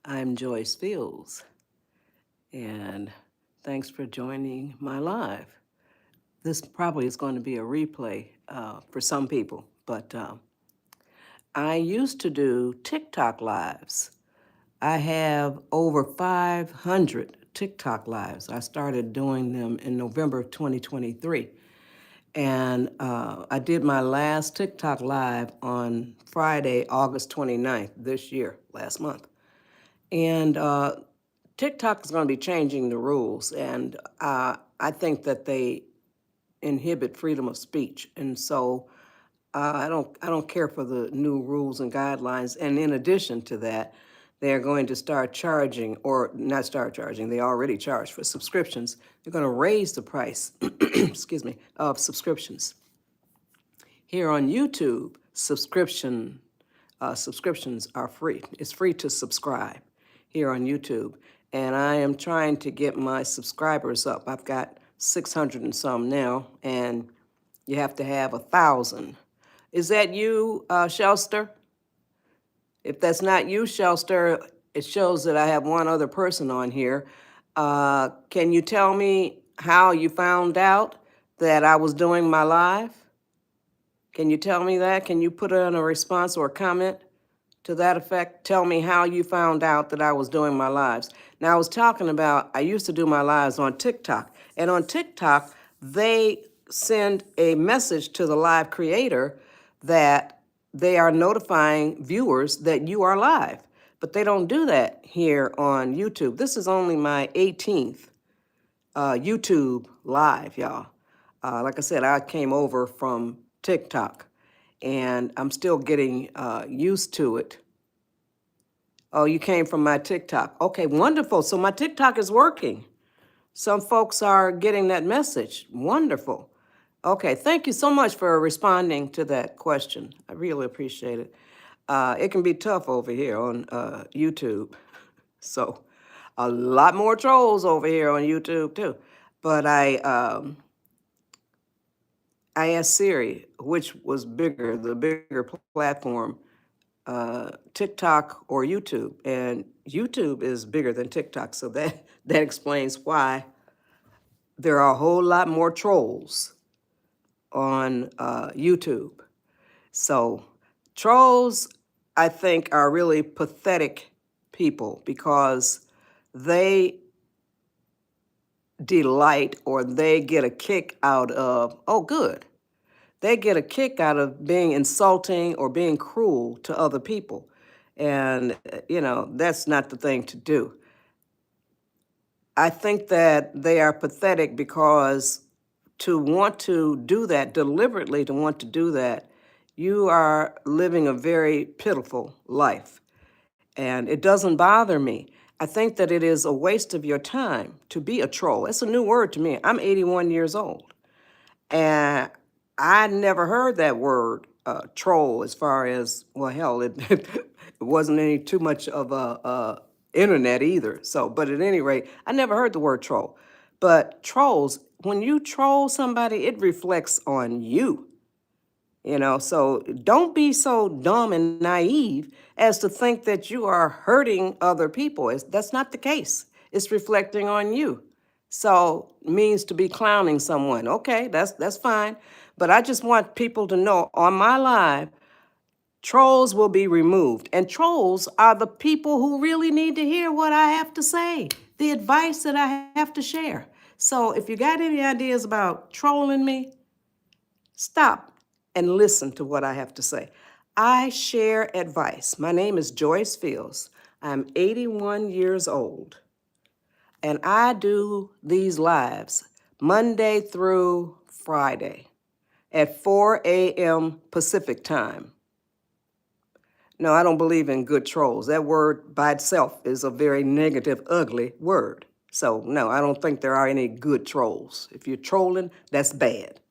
I'm Joyce Fields, and thanks for joining my live. This probably is going to be a replay for some people, but I used to do TikTok lives. I have over 500 TikTok lives. I started doing them in November of 2023. And I did my last TikTok live on Friday, August 29th this year, last month. And TikTok is going to be changing the rules, and I think that they inhibit freedom of speech, and so I don't care for the new rules and guidelines. And in addition to that, they're going to start charging, or not start charging. They already charge for subscriptions. They're going to raise the price, excuse me, of subscriptions. Here on YouTube, subscriptions are free. It's free to subscribe here on YouTube. And I am trying to get my subscribers up. I've got 600 and some now, and you have to have 1,000. Is that you, Shelster? If that's not you, Shelster, it shows that I have one other person on here. Can you tell me how you found out that I was doing my live? Can you tell me that? Can you put in a response or a comment to that effect? Tell me how you found out that I was doing my lives. Now, I was talking about, I used to do my lives on TikTok. And on TikTok, they send a message to the live creator that they are notifying viewers that you are live. But they don't do that here on YouTube. This is only my 18th YouTube live, y'all. Like I said, I came over from TikTok, and I'm still getting used to it. Oh, you came from my TikTok. Okay, wonderful. So my TikTok is working. Some folks are getting that message. Wonderful. Okay, thank you so much for responding to that question. I really appreciate it. It can be tough over here on YouTube. So a lot more trolls over here on YouTube too. But I asked Siri which was bigger, the bigger platform, TikTok or YouTube, and YouTube is bigger than TikTok. So that explains why there are a whole lot more trolls on YouTube. So trolls, I think, are really pathetic people because they delight or they get a kick out of, oh, good. They get a kick out of being insulting or being cruel to other people. And, that's not the thing to do. I think that they are pathetic because to want to do that, deliberately to want to do that, you are living a very pitiful life. And it doesn't bother me. I think that it is a waste of your time to be a troll. It's a new word to me. I'm 81 years old. And I never heard that word, troll, as far as, well, hell, it wasn't any too much of a internet either. So, but at any rate, I never heard the word troll. But trolls, when you troll somebody, it reflects on you. So don't be so dumb and naive as to think that you are hurting other people. That's not the case. It's reflecting on you. So means to be clowning someone. Okay, that's fine. But I just want people to know on my live, trolls will be removed. And trolls are the people who really need to hear what I have to say, the advice that I have to share. So if you got any ideas about trolling me, stop and listen to what I have to say. I share advice. My name is Joyce Fields. I'm 81 years old. And I do these lives Monday through Friday at 4 a.m. Pacific time. No, I don't believe in good trolls. That word by itself is a very negative, ugly word. So, no, I don't think there are any good trolls. If you're trolling, that's bad.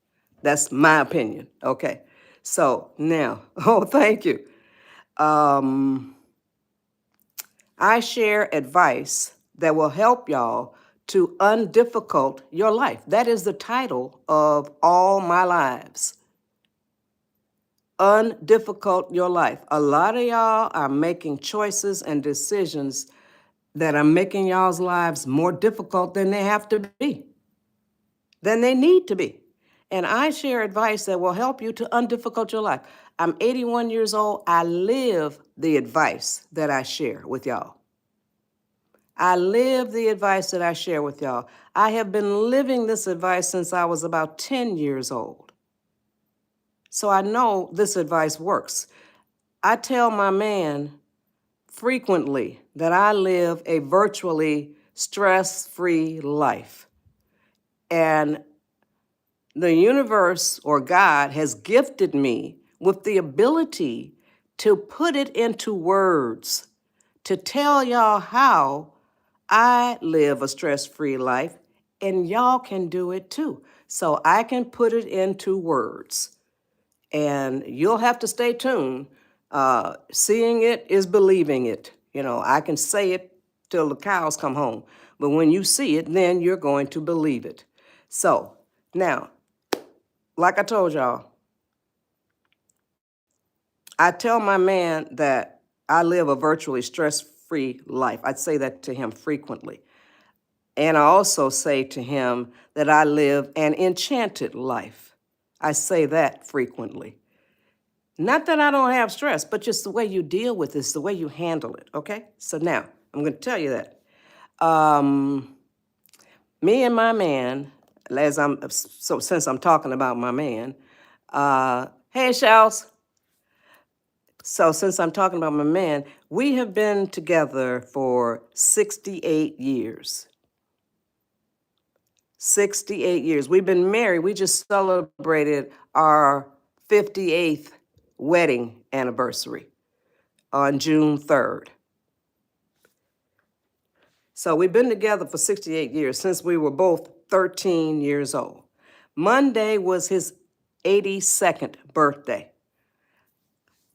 That's my opinion. Okay. So now, oh, thank you. I share advice that will help y'all to undifficult your life. That is the title of all my lives. undifficult your life. A lot of y'all are making choices and decisions that are making y'all's lives more difficult than they have to be, than they need to be. And I share advice that will help you to undifficult your life. I'm 81 years old. I live the advice that I share with y'all. I live the advice that I share with y'all. I have been living this advice since I was about 10 years old. So I know this advice works. I tell my man frequently that I live a virtually stress-free life. And the universe or God has gifted me with the ability to put it into words, to tell y'all how I live a stress-free life, and y'all can do it too. So I can put it into words. And you'll have to stay tuned. Seeing it is believing it. You know, I can say it till the cows come home. But when you see it, then you're going to believe it. So now, like I told y'all, I tell my man that I live a virtually stress-free life. I'd say that to him frequently. And I also say to him that I live an enchanted life. I say that frequently. Not that I don't have stress, but just the way you deal with this, the way you handle it, okay? So now, I'm going to tell you that. Me and my man, since I'm talking about my man, hey, Shells. So since I'm talking about my man, we have been together for 68 years. 68 years. We've been married. We just celebrated our 58th wedding anniversary on June 3rd. So we've been together for 68 years, since we were both 13 years old. Monday was his 82nd birthday.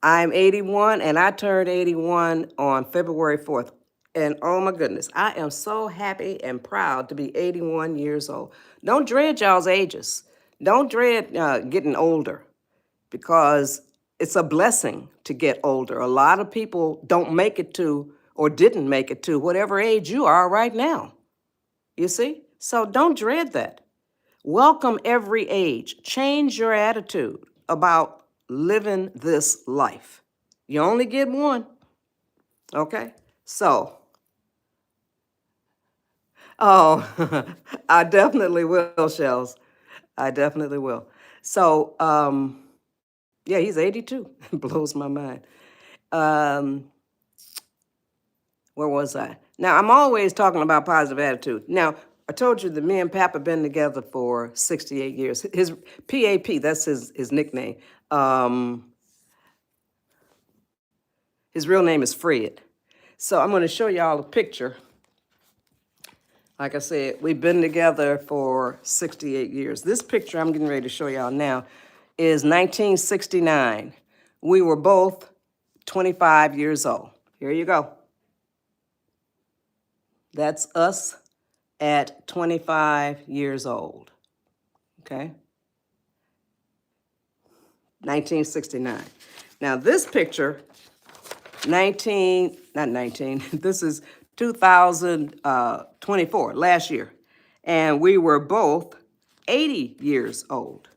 I'm 81, and I turned 81 on February 4th. And oh my goodness, I am so happy and proud to be 81 years old. Don't dread y'all's ages. Don't dread getting older, because it's a blessing to get older. A lot of people don't make it to, or didn't make it to, whatever age you are right now. You see? So don't dread that. Welcome every age. Change your attitude about living this life. You only get one. Okay? So, oh, I definitely will, Shells. I definitely will. So, yeah, he's 82. Blows my mind. Where was I? Now, I'm always talking about positive attitude. Now, I told you that me and Pap have been together for 68 years. His PAP, that's his nickname. His real name is Fred. So I'm going to show y'all a picture. Like I said, we've been together for 68 years. This picture I'm getting ready to show y'all now is 1969. We were both 25 years old. Here you go. That's us at 25 years old. Okay? 1969. Now this picture, this is 2024, last year. And we were both 80 years old.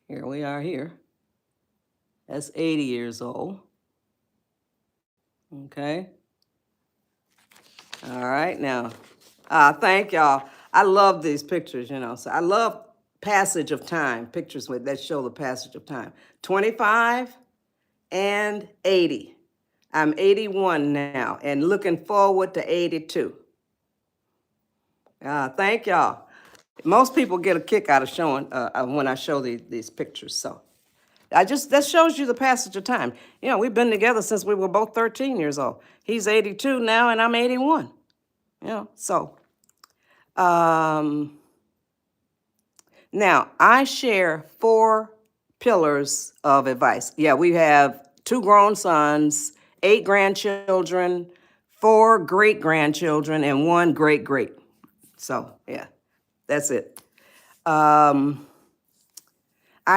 Here we are here. That's 80 years old. Okay. All right, now, thank y'all. I love these pictures, you know. So I love passage of time, pictures that show the passage of time. 25 and 80. I'm 81 now and looking forward to 82. Thank y'all. Most people get a kick out of showing when I show these pictures. So that shows you the passage of time. You know, we've been together since we were both 13 years old. He's 82 now and I'm 81. You know, so now I share 4 pillars of advice. Yeah, we have 2 grown sons, 8 grandchildren, 4 great-grandchildren, and 1 great-great. So, yeah, that's it. I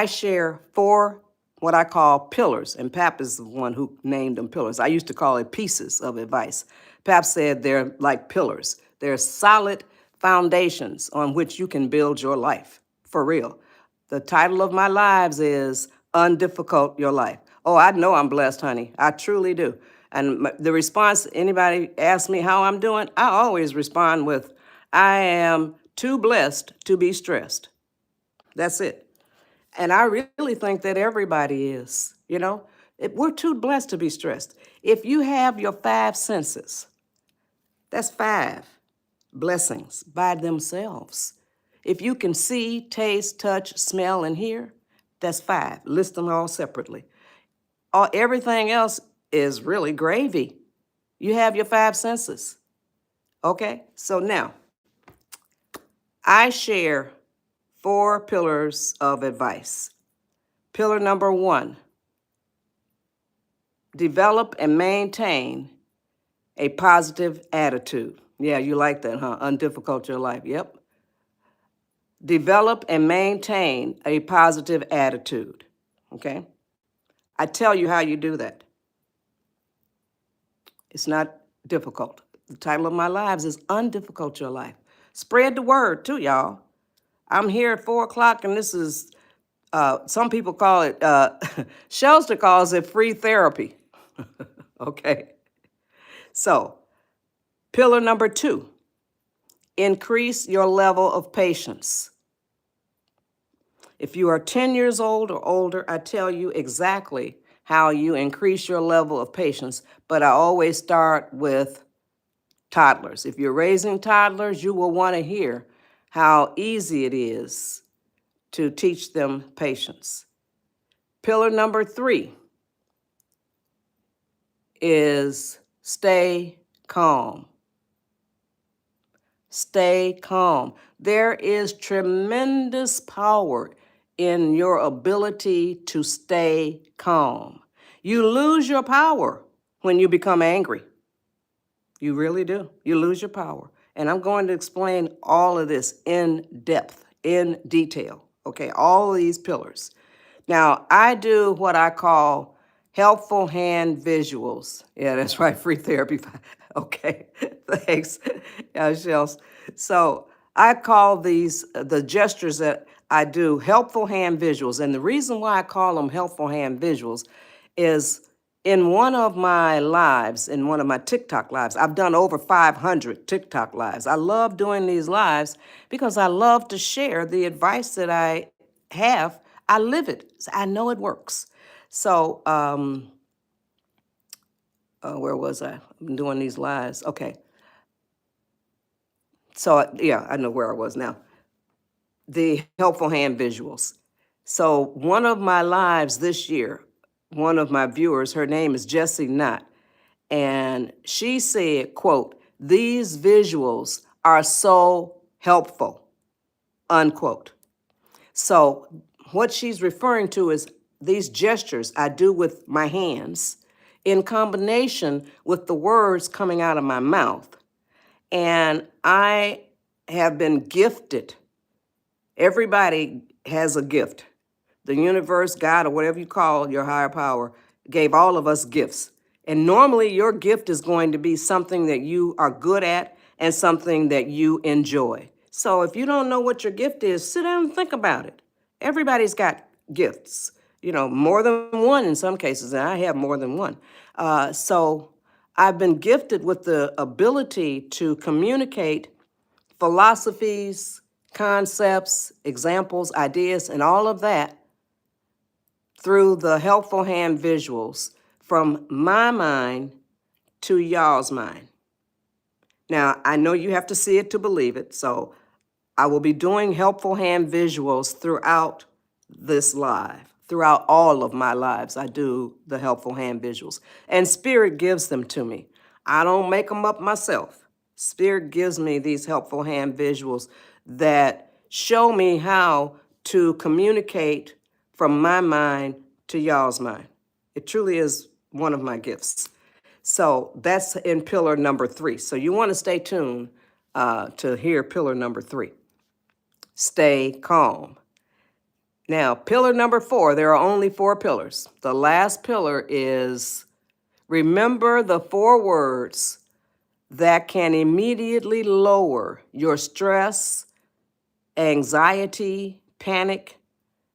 share 4 what I call pillars, and Pap is the one who named them pillars. I used to call it pieces of advice. Pap said they're like pillars. They're solid foundations on which you can build your life, for real. The title of my lives is Undifficult Your Life. Oh, I know I'm blessed, honey. I truly do. And the response, anybody asks me how I'm doing, I always respond with, I am too blessed to be stressed. That's it. And I really think that everybody is, you know. We're too blessed to be stressed. If you have your five senses, that's five blessings by themselves. If you can see, taste, touch, smell, and hear, that's five. List them all separately. Everything else is really gravy. You have your five senses. Okay? So now, I share 4 pillars of advice. Pillar number 1, develop and maintain a positive attitude. Yeah, you like that, huh? Undifficult your life. Yep. Develop and maintain a positive attitude. Okay? I tell you how you do that. It's not difficult. The title of my lives is Undifficult Your Life. Spread the word too, y'all. I'm here at 4 o'clock, and this is, some people call it, Shelster calls it free therapy. Okay. So, pillar number 2, increase your level of patience. If you are 10 years old or older, I tell you exactly how you increase your level of patience, but I always start with toddlers. If you're raising toddlers, you will want to hear how easy it is to teach them patience. Pillar number 3 is stay calm. Stay calm. There is tremendous power in your ability to stay calm. You lose your power when you become angry. You really do. You lose your power. And I'm going to explain all of this in depth, in detail. Okay, all of these pillars. Now, I do what I call helpful hand visuals. Yeah, that's right, free therapy. Okay, thanks, Shells. So I call these, the gestures that I do, helpful hand visuals. And the reason why I call them helpful hand visuals is in one of my lives, in one of my TikTok lives, I've done over 500 TikTok lives. I love doing these lives because I love to share the advice that I have. I live it. So I know it works. So, where was I? I'm doing these lives. Okay. So, yeah, I know where I was now. The helpful hand visuals. So, one of my lives this year, one of my viewers, her name is Jessie Knott, and she said, quote, "These visuals are so helpful," unquote. So what she's referring to is these gestures I do with my hands in combination with the words coming out of my mouth. And I have been gifted. Everybody has a gift. The universe, God, or whatever you call your higher power, gave all of us gifts. And normally your gift is going to be something that you are good at and something that you enjoy. So if you don't know what your gift is, sit down and think about it. Everybody's got gifts, more than one in some cases, and I have more than one. So I've been gifted with the ability to communicate philosophies, concepts, examples, ideas, and all of that through the helpful hand visuals from my mind to y'all's mind. Now, I know you have to see it to believe it, so I will be doing helpful hand visuals throughout this live. Throughout all of my lives, I do the helpful hand visuals. And Spirit gives them to me. I don't make them up myself. Spirit gives me these helpful hand visuals that show me how to communicate from my mind to y'all's mind. It truly is one of my gifts. So that's in pillar number 3. So you want to stay tuned to hear pillar number 3. Stay calm. Now, pillar number 4, there are only 4 pillars. The last pillar is remember the 4 words that can immediately lower your stress, anxiety, panic,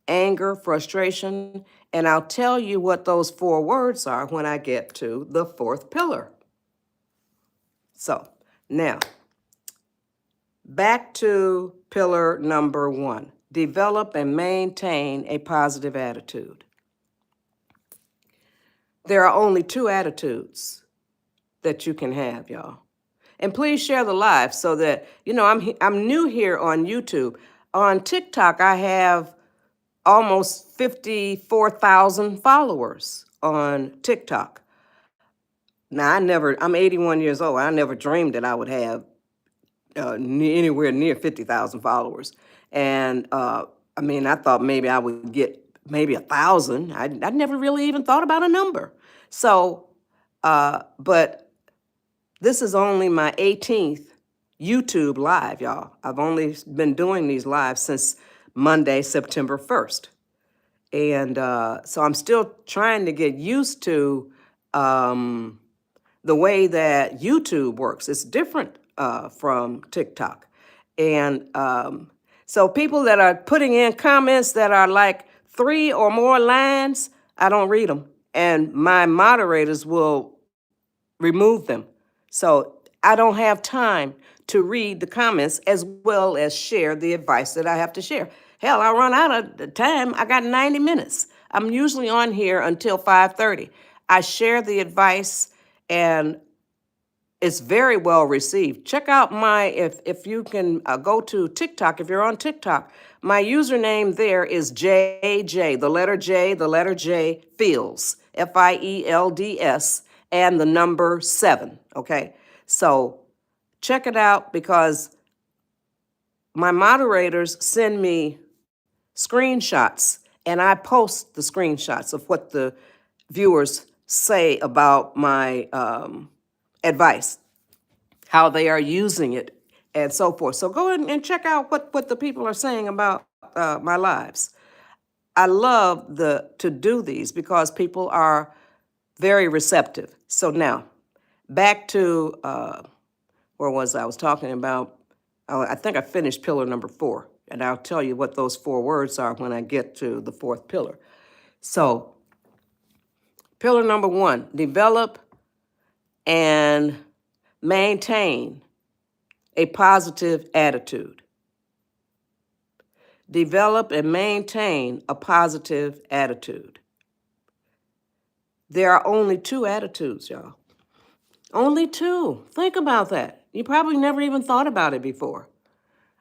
anger, frustration, and I'll tell you what those 4 words are when I get to the 4th pillar. So, now, back to pillar number 1. Develop and maintain a positive attitude. There are only 2 attitudes that you can have, y'all. And please share the live so that, I'm new here on YouTube. On TikTok, I have almost 54,000 followers on TikTok. Now, I'm 81 years old. I never dreamed that I would have anywhere near 50,000 followers. And I thought maybe I would get maybe 1,000. I never really even thought about a number. So, but this is only my 18th YouTube live, y'all. I've only been doing these lives since Monday, September 1st. And so I'm still trying to get used to the way that YouTube works. It's different from TikTok. And so people that are putting in comments that are like 3 or more lines, I don't read them. And my moderators will remove them. So I don't have time to read the comments as well as share the advice that I have to share. Hell, I run out of time. I got 90 minutes. I'm usually on here until 5:30. I share the advice and it's very well received. Check out if you can go to TikTok, if you're on TikTok, my username there is JJ, the letter J, Fields, Fields, and the number 7, okay? So check it out because my moderators send me screenshots and I post the screenshots of what the viewers say about my advice, how they are using it, and so forth. So go ahead and check out what the people are saying about my lives. I love to do these because people are very receptive. So now, back to, where was I? I was talking about, I think I finished pillar number 4, and I'll tell you what those 4 words are when I get to the 4th pillar. So, pillar number 1, develop and maintain a positive attitude. Develop and maintain a positive attitude. There are only 2 attitudes, y'all. Only 2. Think about that. You probably never even thought about it before.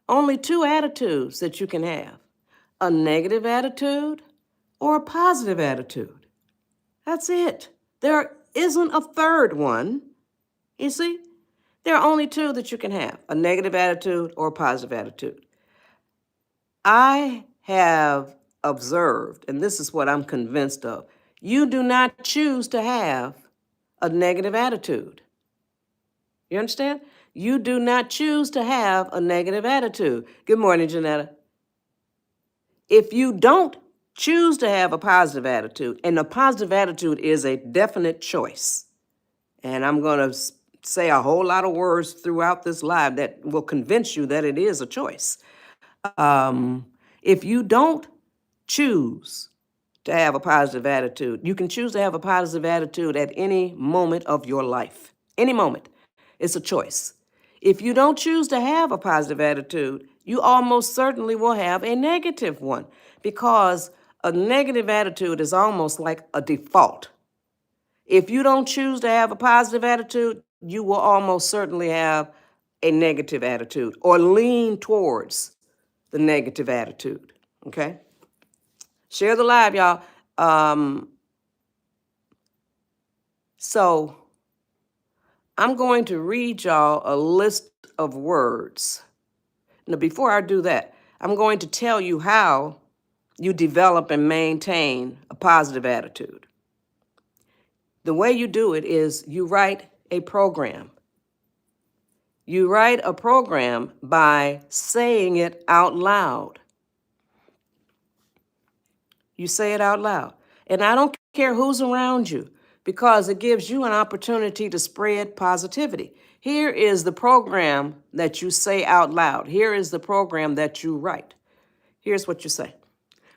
Only 2 attitudes that you can have. A negative attitude or a positive attitude. That's it. There isn't a third one. You see? There are only 2 that you can have, a negative attitude or a positive attitude. I have observed, and this is what I'm convinced of, you do not choose to have a negative attitude. You understand? You do not choose to have a negative attitude. Good morning, Janetta. If you don't choose to have a positive attitude, and a positive attitude is a definite choice, and I'm going to say a whole lot of words throughout this live that will convince you that it is a choice. If you don't choose to have a positive attitude, you can choose to have a positive attitude at any moment of your life. Any moment. It's a choice. If you don't choose to have a positive attitude, you almost certainly will have a negative one because a negative attitude is almost like a default. If you don't choose to have a positive attitude, you will almost certainly have a negative attitude or lean towards the negative attitude, okay? Share the live, y'all. So I'm going to read y'all a list of words. Now, before I do that, I'm going to tell you how you develop and maintain a positive attitude. The way you do it is you write a program. You write a program by saying it out loud. You say it out loud. And I don't care who's around you because it gives you an opportunity to spread positivity. Here is the program that you say out loud. Here is the program that you write. Here's what you say.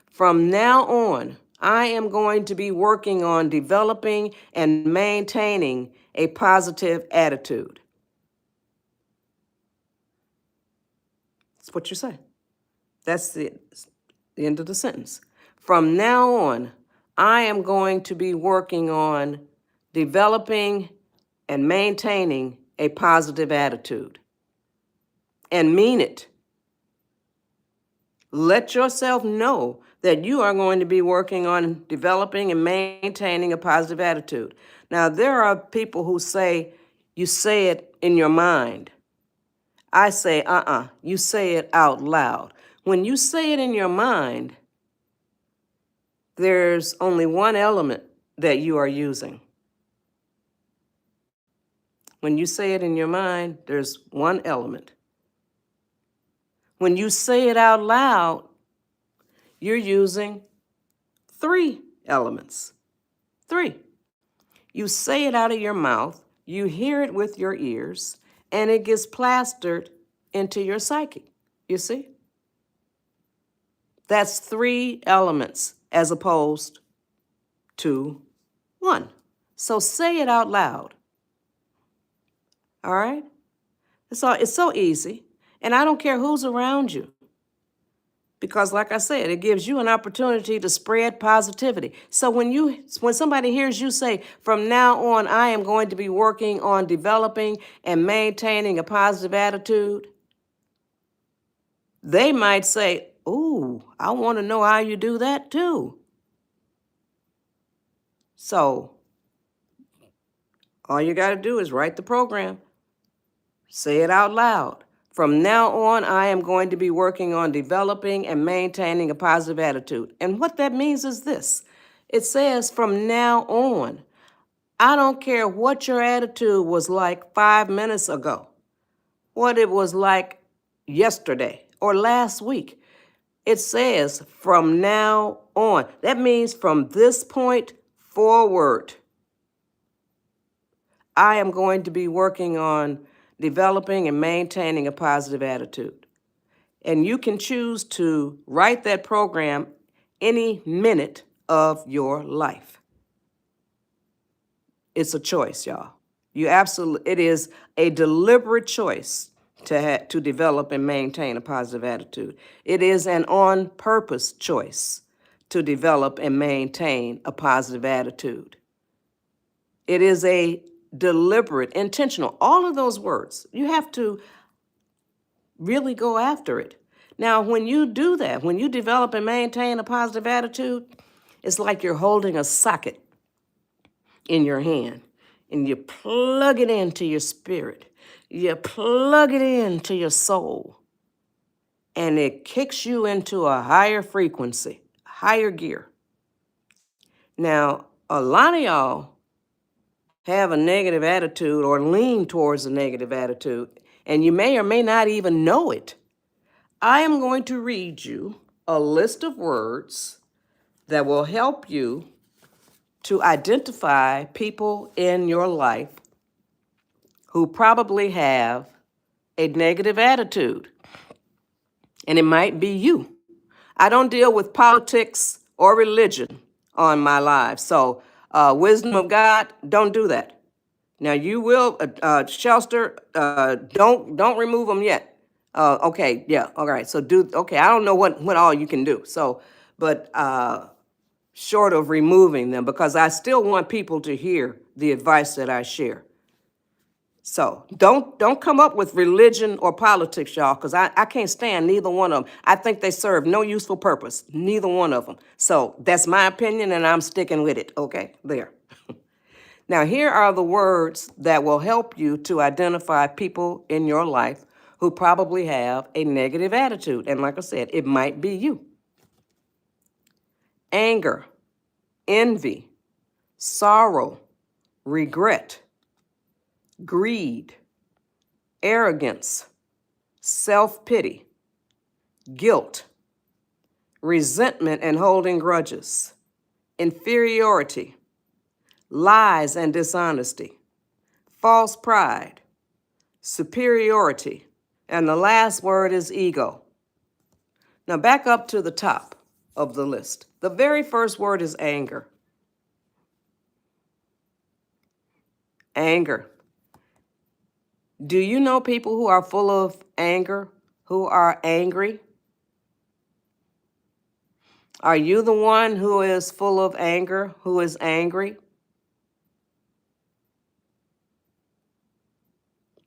From now on, I am going to be working on developing and maintaining a positive attitude. That's what you say. That's the end of the sentence. From now on, I am going to be working on developing and maintaining a positive attitude. And mean it. Let yourself know that you are going to be working on developing and maintaining a positive attitude. Now, there are people who say you say it in your mind. I say, you say it out loud. When you say it in your mind, there's only one element that you are using. When you say it in your mind, there's one element. When you say it out loud, you're using 3 elements. 3. You say it out of your mouth, you hear it with your ears, and it gets plastered into your psyche. You see? That's 3 elements as opposed to 1. So say it out loud. All right? It's so easy. And I don't care who's around you. Because like I said, it gives you an opportunity to spread positivity. So when somebody hears you say, from now on, I am going to be working on developing and maintaining a positive attitude, they might say, ooh, I want to know how you do that too. So all you got to do is write the program. Say it out loud. From now on, I am going to be working on developing and maintaining a positive attitude. And what that means is this. It says from now on, I don't care what your attitude was like 5 minutes ago, what it was like yesterday or last week. It says from now on. That means from this point forward, I am going to be working on developing and maintaining a positive attitude. And you can choose to write that program any minute of your life. It's a choice, y'all. It is a deliberate choice to develop and maintain a positive attitude. It is an on-purpose choice to develop and maintain a positive attitude. It is a deliberate, intentional, all of those words. You have to really go after it. Now, when you do that, when you develop and maintain a positive attitude, it's like you're holding a socket in your hand and you plug it into your spirit. You plug it into your soul and it kicks you into a higher frequency, higher gear. Now, a lot of y'all have a negative attitude or lean towards a negative attitude, and you may or may not even know it. I am going to read you a list of words that will help you to identify people in your life who probably have a negative attitude. And it might be you. I don't deal with politics or religion on my live. So wisdom of God, don't do that. Now you will, Shelster, don't remove them yet. Okay, yeah, all right. So I don't know what all you can do. So, but short of removing them, because I still want people to hear the advice that I share. So don't come up with religion or politics, y'all, because I can't stand neither one of them. I think they serve no useful purpose, neither one of them. So that's my opinion, and I'm sticking with it. Okay, there. Now, here are the words that will help you to identify people in your life who probably have a negative attitude. And like I said, it might be you. Anger, envy, sorrow, regret, greed, arrogance, self-pity, guilt, resentment and holding grudges, inferiority, lies and dishonesty, false pride, superiority, and the last word is ego. Now back up to the top of the list. The very first word is anger. Anger. Do you know people who are full of anger, who are angry? Are you the one who is full of anger, who is angry?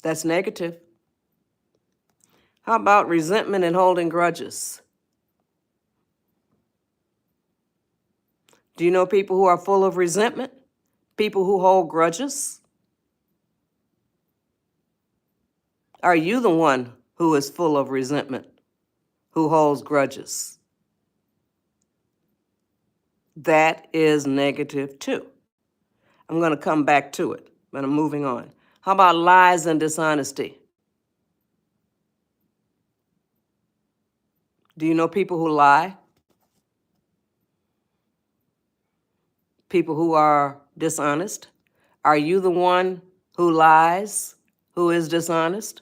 That's negative. How about resentment and holding grudges? Do you know people who are full of resentment? People who hold grudges? Are you the one who is full of resentment, who holds grudges? That is negative too. I'm going to come back to it, but I'm moving on. How about lies and dishonesty? Do you know people who lie? People who are dishonest? Are you the one who lies, who is dishonest?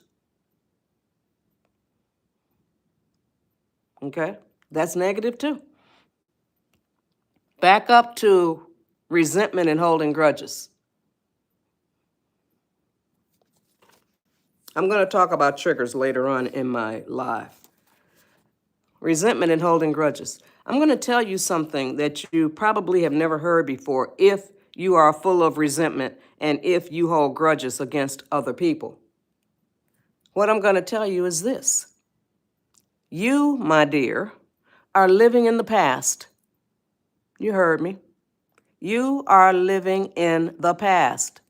Okay, that's negative too. Back up to resentment and holding grudges. I'm going to talk about triggers later on in my live. Resentment and holding grudges. I'm going to tell you something that you probably have never heard before if you are full of resentment and if you hold grudges against other people. What I'm going to tell you is this. You, my dear, are living in the past. You heard me. You are living in the past.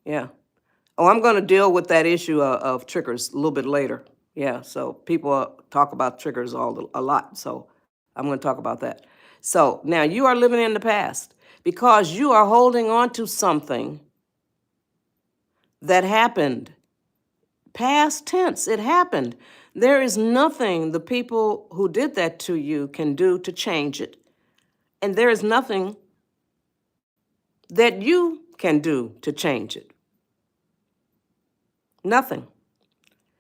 Yeah. Oh, I'm going to deal with that issue of triggers a little bit later. Yeah, so people talk about triggers a lot, so I'm going to talk about that. So now you are living in the past because you are holding on to something that happened. Past tense, it happened. There is nothing the people who did that to you can do to change it. And there is nothing that you can do to change it. Nothing.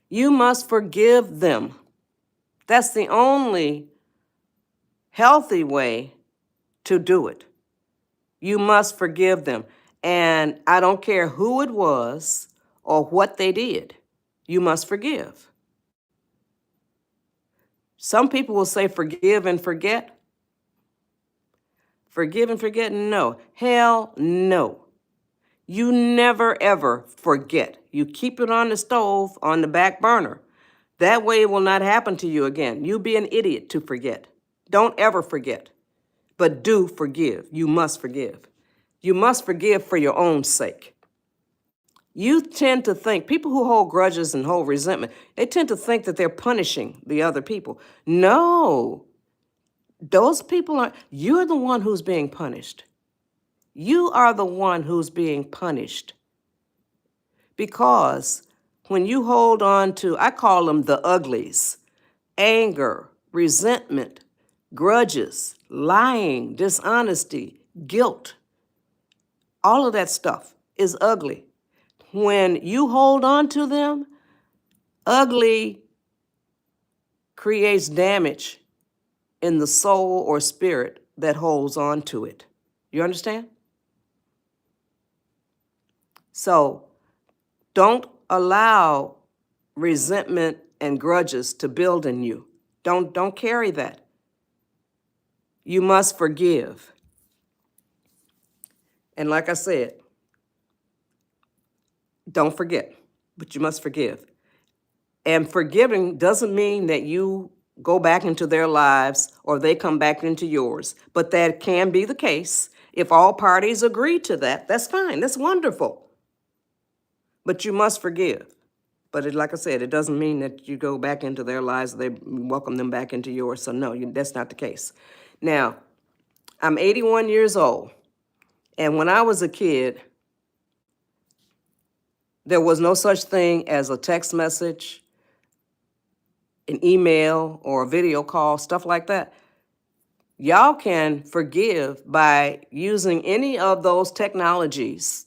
You must forgive them. That's the only healthy way to do it. You must forgive them. And I don't care who it was or what they did. You must forgive. Some people will say forgive and forget. Forgive and forget? No. Hell no. You never ever forget. You keep it on the stove on the back burner. That way it will not happen to you again. You be an idiot to forget. Don't ever forget. But do forgive. You must forgive. You must forgive for your own sake. You tend to think, people who hold grudges and hold resentment, they tend to think that they're punishing the other people. No, those people are, you're the one who's being punished. You are the one who's being punished. Because when you hold on to, I call them the uglies, anger, resentment, grudges, lying, dishonesty, guilt, all of that stuff is ugly. When you hold on to them, ugly creates damage in the soul or spirit that holds on to it. You understand? So don't allow resentment and grudges to build in you. Don't carry that. You must forgive. And like I said, don't forget, but you must forgive. And forgiving doesn't mean that you go back into their lives or they come back into yours, but that can be the case. If all parties agree to that, that's fine, that's wonderful. But you must forgive. But like I said, it doesn't mean that you go back into their lives, they welcome them back into yours. So no, that's not the case. Now, I'm 81 years old, and when I was a kid, there was no such thing as a text message. an email or a video call, stuff like that. Y'all can forgive by using any of those technologies.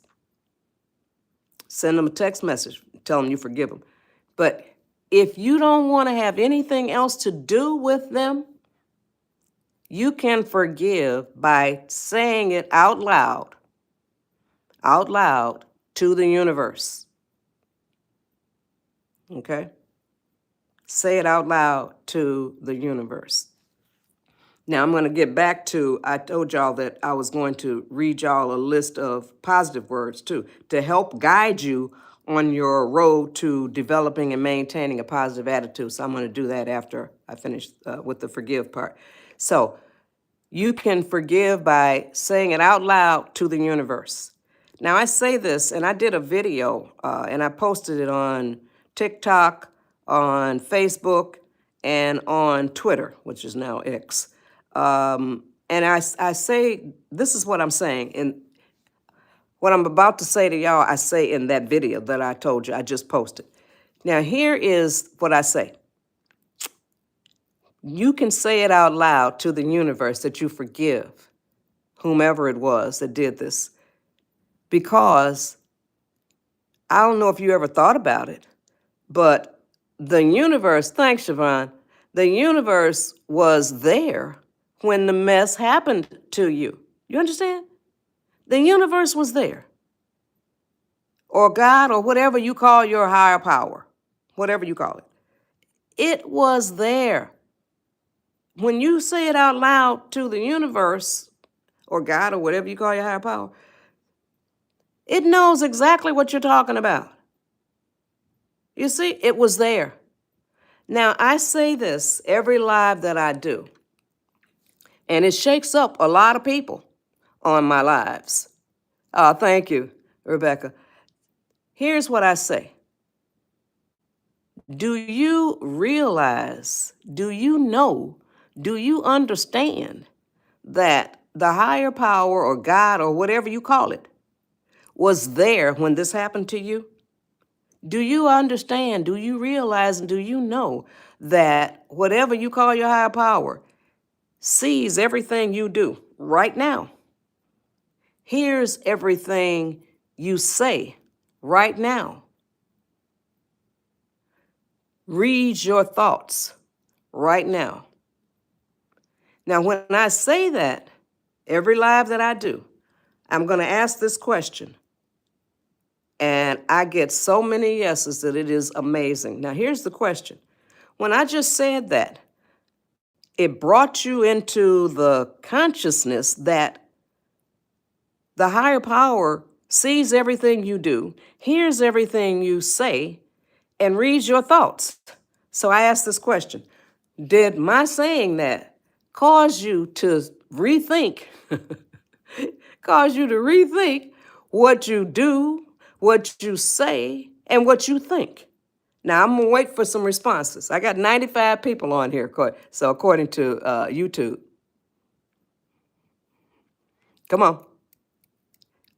Send them a text message, tell them you forgive them. But if you don't want to have anything else to do with them, you can forgive by saying it out loud to the universe. Okay? Say it out loud to the universe. Now I'm going to get back to, I told y'all that I was going to read y'all a list of positive words too, to help guide you on your road to developing and maintaining a positive attitude. So I'm going to do that after I finish with the forgive part. So you can forgive by saying it out loud to the universe. Now I say this, and I did a video, and I posted it on TikTok, on Facebook, and on Twitter, which is now X. And I say, this is what I'm saying. And what I'm about to say to y'all, I say in that video that I told you, I just posted. Now, here is what I say. You can say it out loud to the universe that you forgive whomever it was that did this. Because I don't know if you ever thought about it, but the universe, thanks, Siobhan, the universe was there when the mess happened to you. You understand? The universe was there. Or God, or whatever you call your higher power, whatever you call it. It was there. When you say it out loud to the universe, or God, or whatever you call your higher power, it knows exactly what you're talking about. You see, it was there. Now, I say this every live that I do, and it shakes up a lot of people on my lives. Thank you, Rebecca. Here's what I say. Do you realize, do you know, do you understand that the higher power or God or whatever you call it was there when this happened to you? Do you understand, do you realize, and do you know that whatever you call your higher power sees everything you do right now, hears everything you say right now, reads your thoughts right now? Now, when I say that, every live that I do, I'm going to ask this question. And I get so many yeses that it is amazing. Now, here's the question. When I just said that, it brought you into the consciousness that the higher power sees everything you do, hears everything you say, and reads your thoughts. So I asked this question. Did my saying that cause you to rethink, what you do, what you say, and what you think? Now, I'm going to wait for some responses. I got 95 people on here, so according to YouTube. Come on.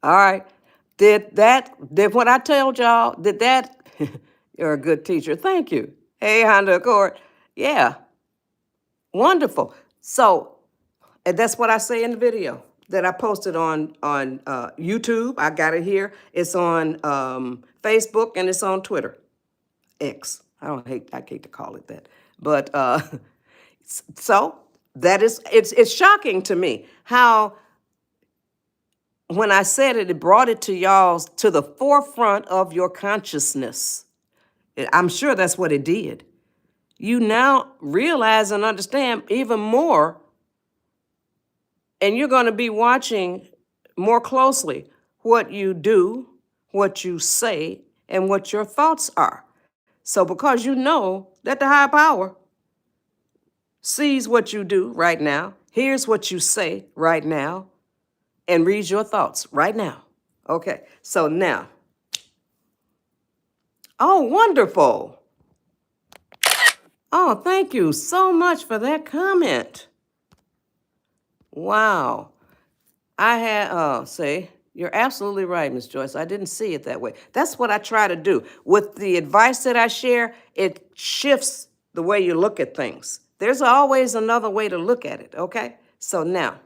All right. Did what I told y'all, did that, you're a good teacher. Thank you. Hey, Honda Accord. Yeah. Wonderful. So, and that's what I say in the video that I posted on YouTube. I got it here. It's on Facebook and it's on Twitter. X. I hate to call it that. But so that is, it's shocking to me how when I said it, it brought it to y'all to the forefront of your consciousness. I'm sure that's what it did. You now realize and understand even more, and you're going to be watching more closely what you do, what you say, and what your thoughts are. So because you know that the higher power sees what you do right now, hears what you say right now, and reads your thoughts right now. Okay, so now, oh, wonderful. Oh, thank you so much for that comment. Wow. I had, say, you're absolutely right, Miss Joyce. I didn't see it that way. That's what I try to do. With the advice that I share, it shifts the way you look at things. There's always another way to look at it, okay? So now,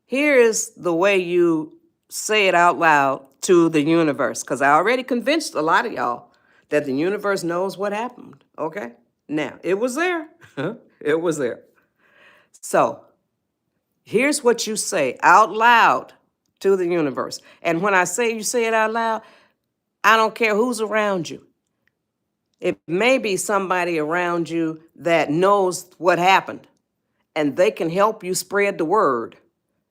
here is the way you say it out loud to the universe, because I already convinced a lot of y'all that the universe knows what happened, okay? Now, it was there. It was there. So, here's what you say out loud to the universe. And when I say you say it out loud, I don't care who's around you. It may be somebody around you that knows what happened, and they can help you spread the word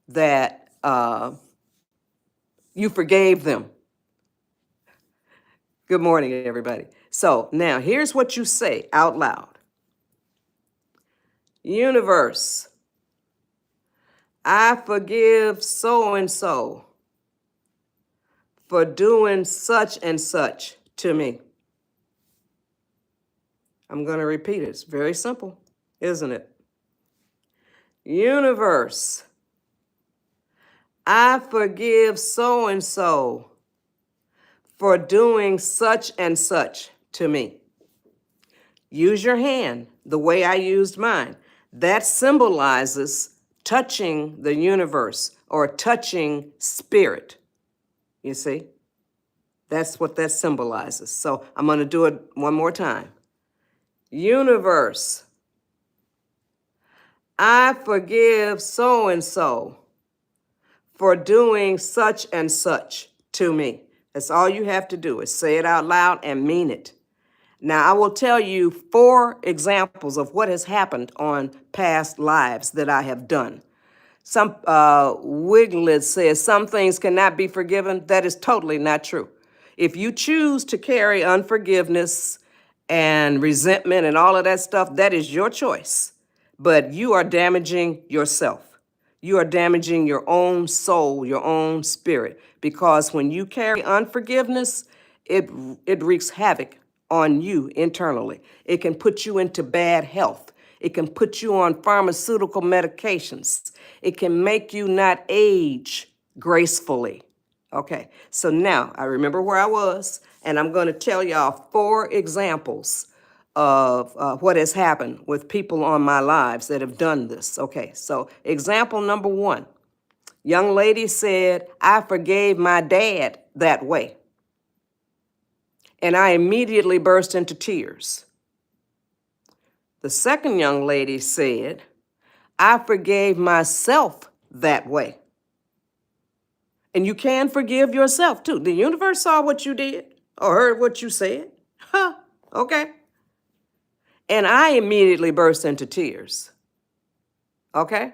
that you forgave them. Good morning, everybody. So now here's what you say out loud. Universe, I forgive so and so for doing such and such to me. I'm going to repeat it. It's very simple, isn't it? Universe, I forgive so and so for doing such and such to me. Use your hand the way I used mine. That symbolizes touching the universe or touching spirit. You see? That's what that symbolizes. So I'm going to do it one more time. Universe, I forgive so and so for doing such and such to me. That's all you have to do is say it out loud and mean it. Now, I will tell you 4 examples of what has happened on past lives that I have done. Some Wiglet says some things cannot be forgiven. That is totally not true. If you choose to carry unforgiveness and resentment and all of that stuff, that is your choice. But you are damaging yourself. You are damaging your own soul, your own spirit, because when you carry unforgiveness, it wreaks havoc on you internally. It can put you into bad health. It can put you on pharmaceutical medications. It can make you not age gracefully. Okay, so now I remember where I was, and I'm going to tell y'all 4 examples of what has happened with people on my lives that have done this. Okay, so example number 1. Young lady said, I forgave my dad that way. And I immediately burst into tears. The second young lady said, I forgave myself that way. And you can forgive yourself too. The universe saw what you did or heard what you said. Huh, okay. And I immediately burst into tears. Okay?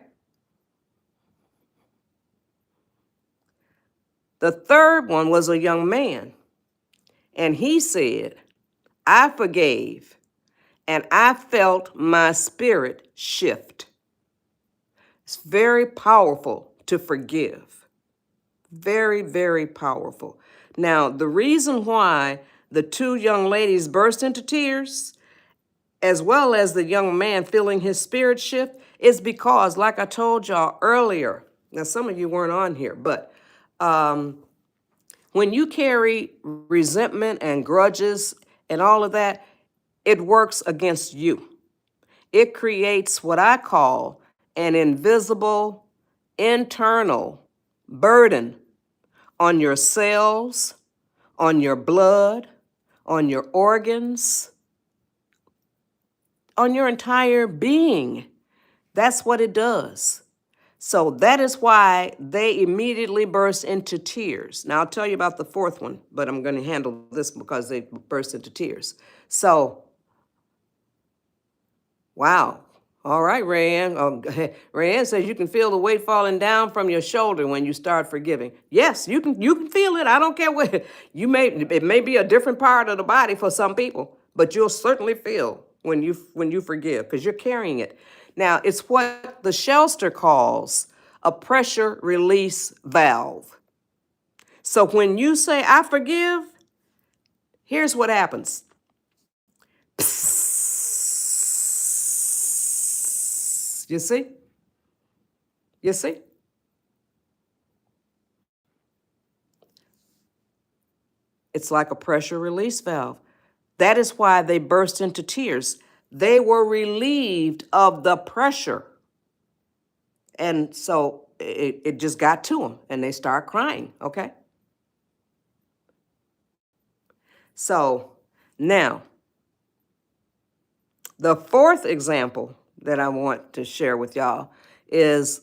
The third one was a young man. And he said, I forgave, and I felt my spirit shift. It's very powerful to forgive. Very, very powerful. Now, the reason why the 2 young ladies burst into tears, as well as the young man feeling his spirit shift, is because, like I told y'all earlier, now some of you weren't on here, but when you carry resentment and grudges and all of that, it works against you. It creates what I call an invisible internal burden on your cells, on your blood, on your organs, on your entire being. That's what it does. So that is why they immediately burst into tears. Now, I'll tell you about the 4th one, but I'm going to handle this because they burst into tears. So, wow. All right, Rayanne. Rayanne says you can feel the weight falling down from your shoulder when you start forgiving. Yes, you can feel it. I don't care what it may be a different part of the body for some people, but you'll certainly feel when you forgive because you're carrying it. Now, it's what the Shelster calls a pressure release valve. So when you say I forgive, here's what happens. You see? You see? It's like a pressure release valve. That is why they burst into tears. They were relieved of the pressure. And so it just got to them and they start crying, okay? So now, the fourth example that I want to share with y'all is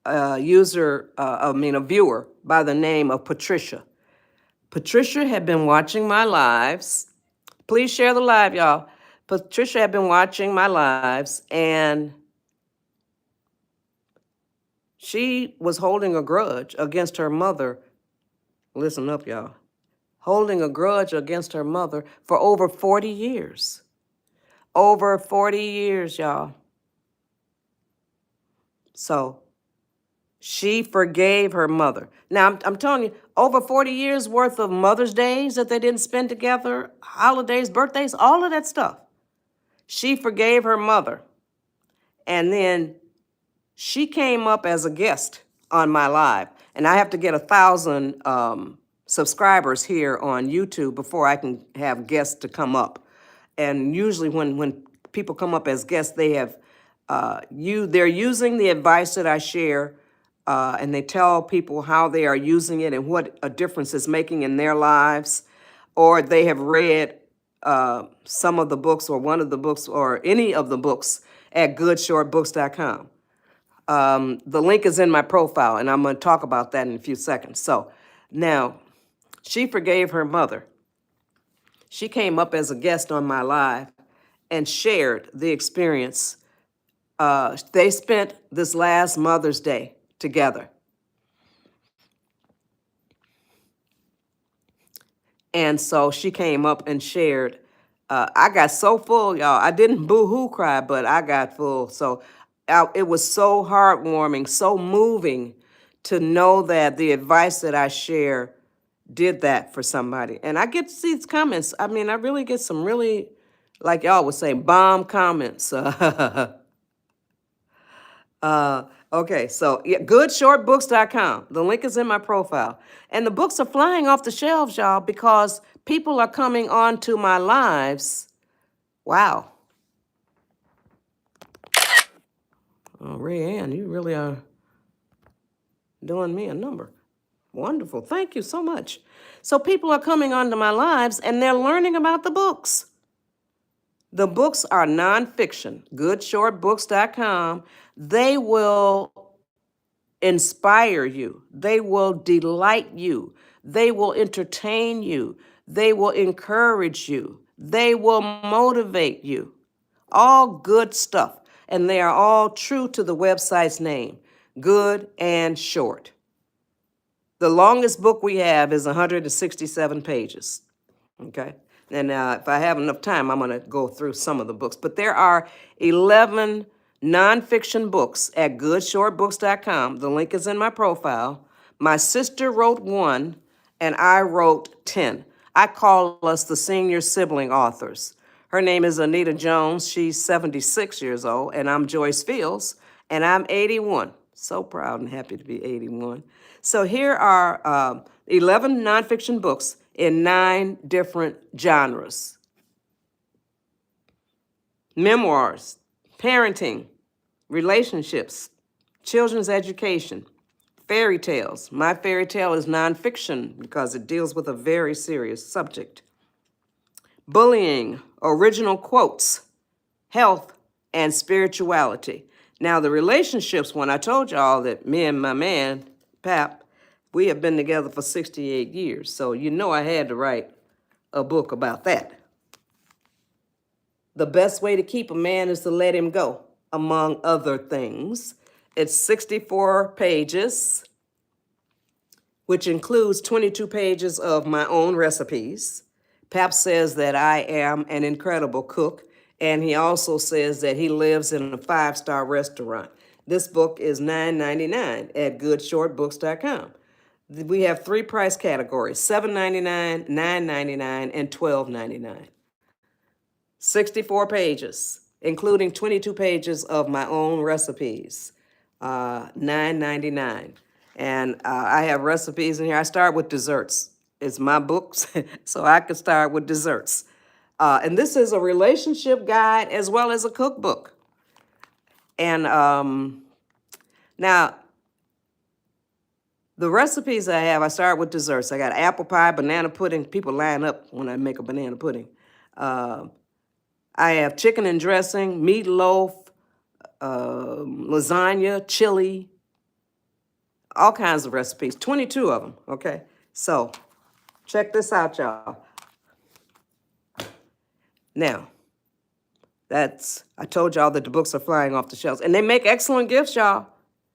a viewer by the name of Patricia. Patricia had been watching my lives. Please share the live, y'all. Patricia had been watching my lives, and she was holding a grudge against her mother. Listen up, y'all. Holding a grudge against her mother for over 40 years. Over 40 years, y'all. So she forgave her mother. Now, I'm telling you, over 40 years worth of Mother's Days that they didn't spend together, holidays, birthdays, all of that stuff. She forgave her mother. And then she came up as a guest on my live. And I have to get 1,000 subscribers here on YouTube before I can have guests to come up. And usually when people come up as guests, they have they're using the advice that I share, and they tell people how they are using it and what a difference it's making in their lives, or they have read some of the books or one of the books or any of the books at goodshortbooks.com. The link is in my profile, and I'm going to talk about that in a few seconds. So now, she forgave her mother. She came up as a guest on my live and shared the experience. They spent this last Mother's Day together. And so she came up and shared. I got so full, y'all. I didn't boo-hoo cry, but I got full. So it was so heartwarming, so moving to know that the advice that I share did that for somebody. And I get to see these comments. I mean, I really get some really, like y'all would say, bomb comments. Okay, so yeah, goodshortbooks.com. The link is in my profile. And the books are flying off the shelves, y'all, because people are coming onto my lives. Wow. Oh, Ray Ann, you really are doing me a number. Wonderful. Thank you so much. So people are coming onto my lives and they're learning about the books. The books are nonfiction, goodshortbooks.com. They will inspire you. They will delight you. They will entertain you. They will encourage you. They will motivate you. All good stuff. And they are all true to the website's name, Good and Short. The longest book we have is 167 pages. Okay. And if I have enough time, I'm going to go through some of the books. But there are 11 nonfiction books at goodshortbooks.com. The link is in my profile. My sister wrote one, and I wrote 10. I call us the senior sibling authors. Her name is Anita Jones. She's 76 years old, and I'm Joyce Fields, and I'm 81. So proud and happy to be 81. So here are 11 nonfiction books in 9 different genres. Memoirs, parenting, relationships, children's education, fairy tales. My fairy tale is nonfiction because it deals with a very serious subject. Bullying, original quotes, health, and spirituality. Now, the relationships one, I told y'all that me and my man, Pap, we have been together for 68 years. So you know I had to write a book about that. The best way to keep a man is to let him go, among other things. It's 64 pages, which includes 22 pages of my own recipes. Pap says that I am an incredible cook, and he also says that he lives in a 5-star restaurant. This book is $9.99 at goodshortbooks.com. We have 3 price categories, $7.99, $9.99, and $12.99. 64 pages, including 22 pages of my own recipes, $9.99. And I have recipes in here. I start with desserts. It's my books, so I can start with desserts. And this is a relationship guide as well as a cookbook. And now, the recipes I have, I start with desserts. I got apple pie, banana pudding. People line up when I make a banana pudding. I have chicken and dressing, meatloaf, lasagna, chili, all kinds of recipes, 22 of them, okay? So check this out, y'all. Now, I told y'all that the books are flying off the shelves, and they make excellent gifts, y'all.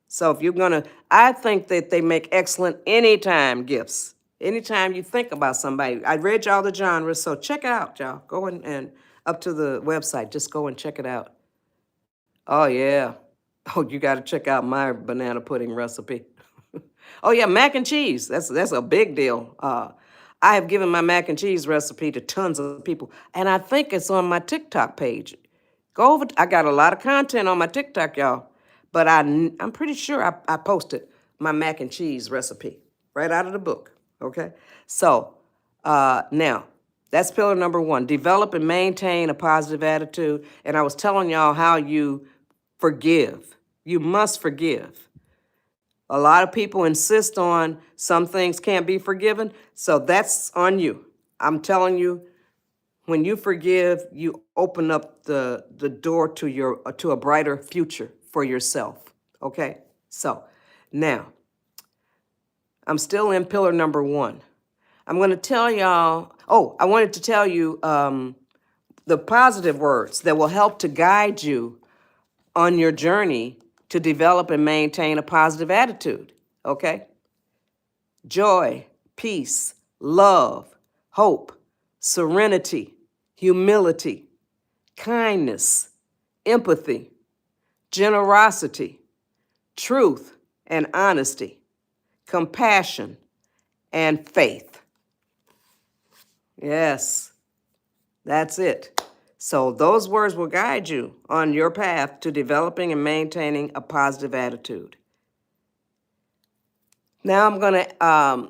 So if you're gonna, I think that they make excellent anytime gifts. Anytime you think about somebody. I read y'all the genres, so check it out, y'all. Go and up to the website, just go and check it out. Oh, yeah. Oh, you got to check out my banana pudding recipe. Oh, yeah, mac and cheese. That's a big deal. I have given my mac and cheese recipe to tons of people, and I think it's on my TikTok page. Go over. I got a lot of content on my TikTok, y'all, but I'm pretty sure I posted my mac and cheese recipe right out of the book. Okay, so now that's pillar number one: develop and maintain a positive attitude. And I was telling y'all how you forgive. You must forgive. A lot of people insist on some things can't be forgiven, so that's on you. I'm telling you, when you forgive, you open up the door to a brighter future for yourself. Okay? So now, I'm still in pillar number one. I'm going to tell y'all, I wanted to tell you the positive words that will help to guide you on your journey to develop and maintain a positive attitude, okay? Joy, peace, love, hope, serenity, humility, kindness, empathy, generosity, truth and honesty, compassion, and faith. Yes, that's it. So those words will guide you on your path to developing and maintaining a positive attitude. Now I'm going to,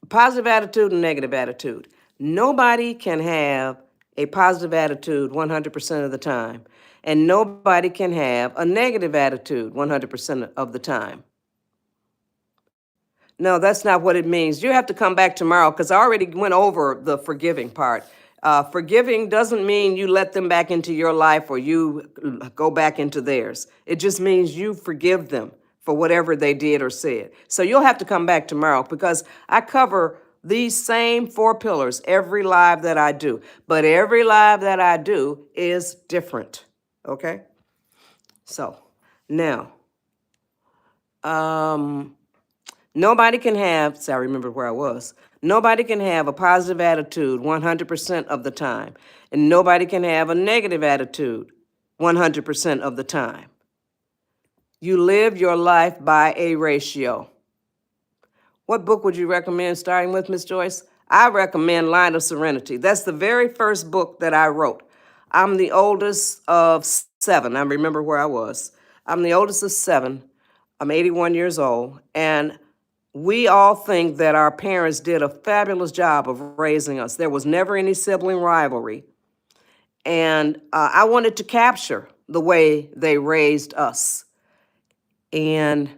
positive attitude and negative attitude. Nobody can have a positive attitude 100% of the time, and nobody can have a negative attitude 100% of the time. No, that's not what it means. You have to come back tomorrow because I already went over the forgiving part. Forgiving doesn't mean you let them back into your life or you go back into theirs. It just means you forgive them for whatever they did or said. So you'll have to come back tomorrow because I cover these same 4 pillars every live that I do. But every live that I do is different, okay? So now, nobody can have, I remember where I was. Nobody can have a positive attitude 100% of the time. And nobody can have a negative attitude 100% of the time. You live your life by a ratio. What book would you recommend starting with, Miss Joyce? I recommend Line of Serenity. That's the very first book that I wrote. I'm the oldest of 7. I remember where I was. I'm the oldest of 7. I'm 81 years old. And we all think that our parents did a fabulous job of raising us. There was never any sibling rivalry. And I wanted to capture the way they raised us. And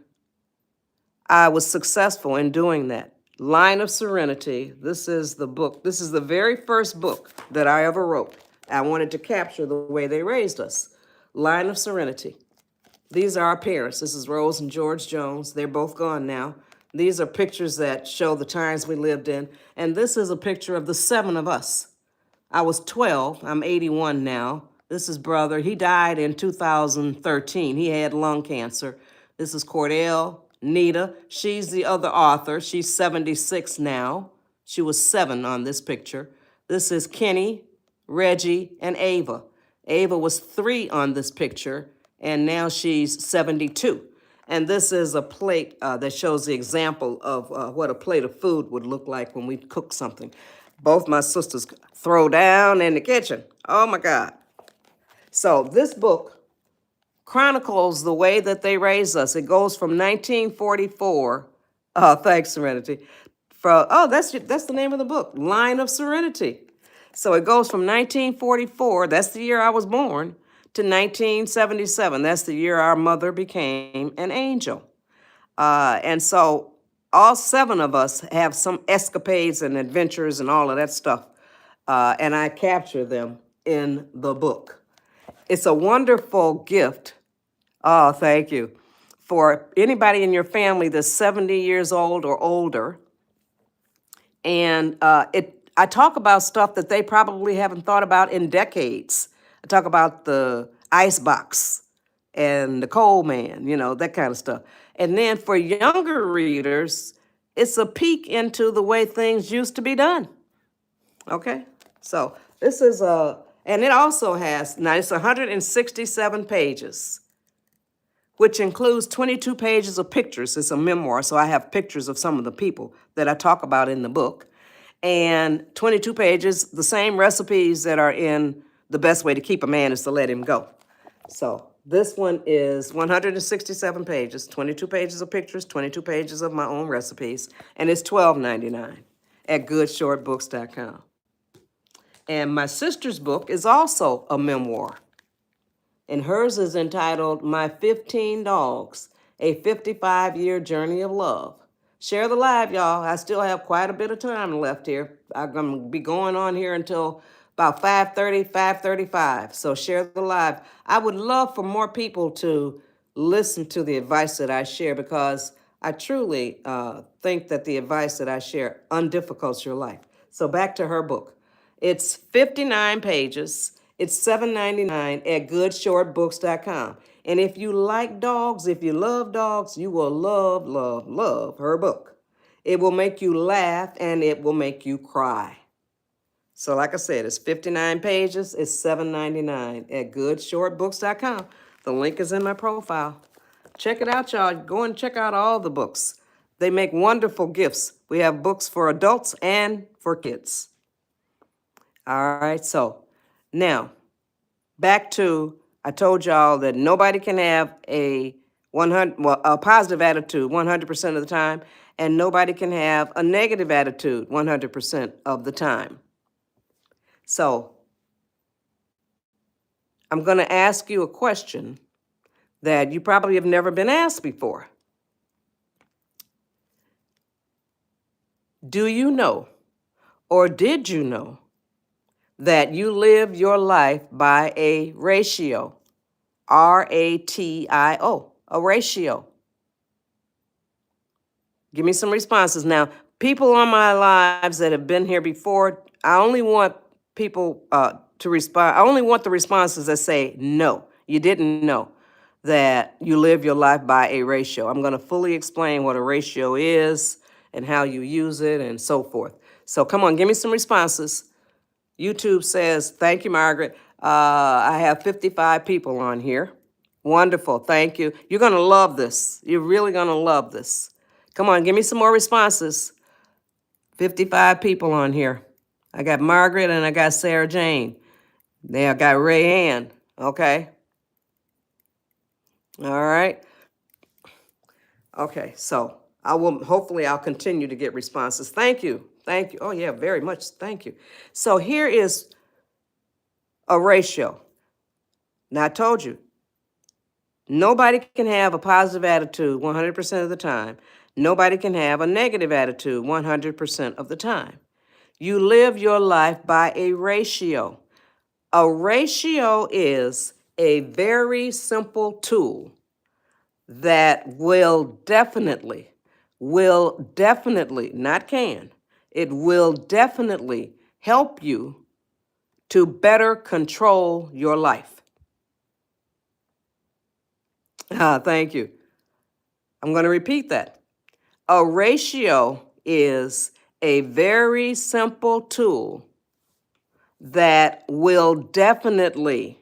I was successful in doing that. Line of Serenity, this is the book. This is the very first book that I ever wrote. I wanted to capture the way they raised us. Line of Serenity. These are our parents. This is Rose and George Jones. They're both gone now. These are pictures that show the times we lived in. And this is a picture of the 7 of us. I was 12. I'm 81 now. This is brother. He died in 2013. He had lung cancer. This is Cordell, Nita. She's the other author. She's 76 now. She was 7 on this picture. This is Kenny, Reggie, and Ava. Ava was 3 on this picture, and now she's 72. And this is a plate that shows the example of what a plate of food would look like when we cook something. Both my sisters throw down in the kitchen. Oh, my God. So this book chronicles the way that they raised us. It goes from 1944. Oh, thanks, Serenity. That's the name of the book, Line of Serenity. So it goes from 1944, that's the year I was born, to 1977. That's the year our mother became an angel. And so all seven of us have some escapades and adventures and all of that stuff. And I capture them in the book. It's a wonderful gift. Oh, thank you. For anybody in your family that's 70 years old or older. And I talk about stuff that they probably haven't thought about in decades. I talk about the ice box and the coal man, that kind of stuff. And then for younger readers, it's a peek into the way things used to be done. Okay? So this is and it also has, now it's 167 pages, which includes 22 pages of pictures. It's a memoir, so I have pictures of some of the people that I talk about in the book. And 22 pages, the same recipes that are in The Best Way to Keep a Man is to Let Him Go. So this one is 167 pages, 22 pages of pictures, 22 pages of my own recipes, and it's $12.99 at goodshortbooks.com. And my sister's book is also a memoir. And hers is entitled My 15 Dogs, a 55-year journey of love. Share the live, y'all. I still have quite a bit of time left here. I'm going to be going on here until about 5:30, 5:35. So share the live. I would love for more people to listen to the advice that I share, because I truly think that the advice that I share undifficults your life. So back to her book. It's 59 pages. It's $7.99 at goodshortbooks.com. And if you like dogs, if you love dogs, you will love, love, love her book. It will make you laugh and it will make you cry. So like I said, it's 59 pages. It's $7.99 at goodshortbooks.com. The link is in my profile. Check it out, y'all. Go and check out all the books. They make wonderful gifts. We have books for adults and for kids. All right, so now back to, I told y'all that nobody can have a positive attitude 100% of the time, and nobody can have a negative attitude 100% of the time. So I'm going to ask you a question that you probably have never been asked before. Do you know, or did you know, that you live your life by a ratio? RATIO, a ratio. Give me some responses. Now, people on my lives that have been here before, I only want people to respond. I only want the responses that say, no, you didn't know that you live your life by a ratio. I'm going to fully explain what a ratio is and how you use it and so forth. So come on, give me some responses. YouTube says, thank you, Margaret. I have 55 people on here. Wonderful, thank you. You're going to love this. You're really going to love this. Come on, give me some more responses. 55 people on here. I got Margaret and I got Sarah Jane. Then I got Ray Ann, okay? All right. Okay, so hopefully I'll continue to get responses. Thank you. Thank you. Oh, yeah, very much. Thank you. So here is a ratio. Now, I told you, nobody can have a positive attitude 100% of the time. Nobody can have a negative attitude 100% of the time. You live your life by a ratio. A ratio is a very simple tool that will definitely, not can, it will definitely help you to better control your life. Thank you. I'm going to repeat that. A ratio is a very simple tool that will definitely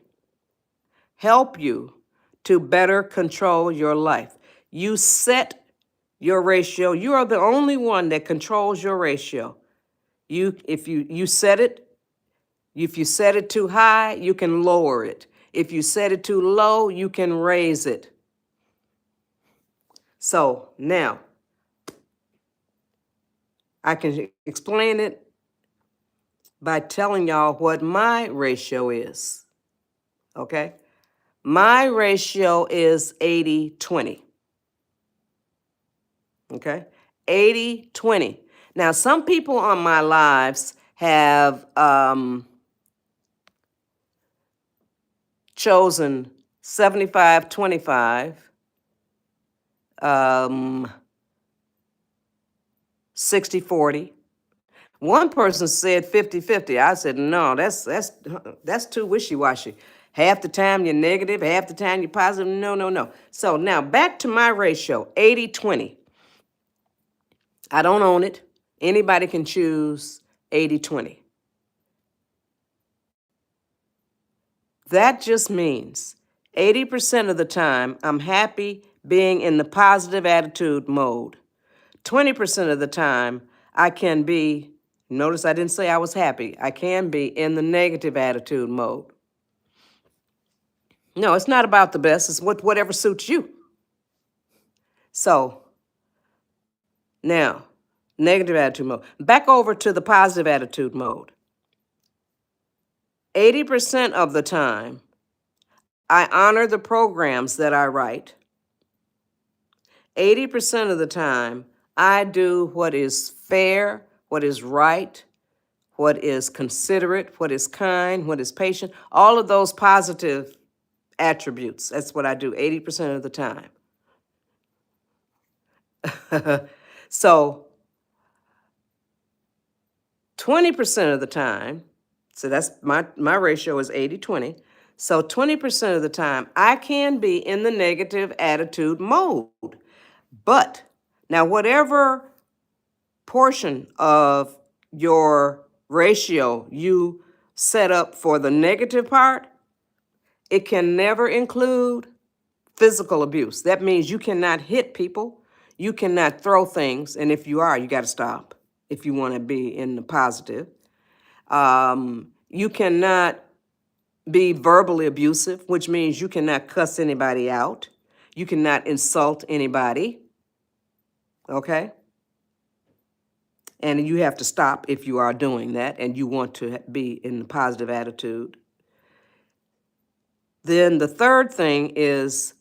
help you to better control your life. You set your ratio. You are the only one that controls your ratio. If you set it too high, you can lower it. If you set it too low, you can raise it. So now, I can explain it by telling y'all what my ratio is, okay? My ratio is 80-20, okay? 80-20. Now, some people on my lives have chosen 75-25, 60-40. One person said 50-50. I said, no, that's too wishy-washy. Half the time you're negative, half the time you're positive. No, no, no. So now back to my ratio, 80-20. I don't own it. Anybody can choose 80-20. That just means 80% of the time I'm happy being in the positive attitude mode. 20% of the time I can be, notice I didn't say I was happy, I can be in the negative attitude mode. No, it's not about the best, it's whatever suits you. So, now, negative attitude mode. Back over to the positive attitude mode. 80% of the time, I honor the programs that I write. 80% of the time, I do what is fair, what is right, what is considerate, what is kind, what is patient, all of those positive attributes. That's what I do 80% of the time. So 20% of the time, so that's my ratio is 80-20. So 20% of the time, I can be in the negative attitude mode. But now whatever portion of your ratio you set up for the negative part, it can never include physical abuse. That means you cannot hit people, you cannot throw things, and if you are, you got to stop if you want to be in the positive. You cannot be verbally abusive, which means you cannot cuss anybody out. You cannot insult anybody, okay? And you have to stop if you are doing that and you want to be in the positive attitude. Then the third thing is,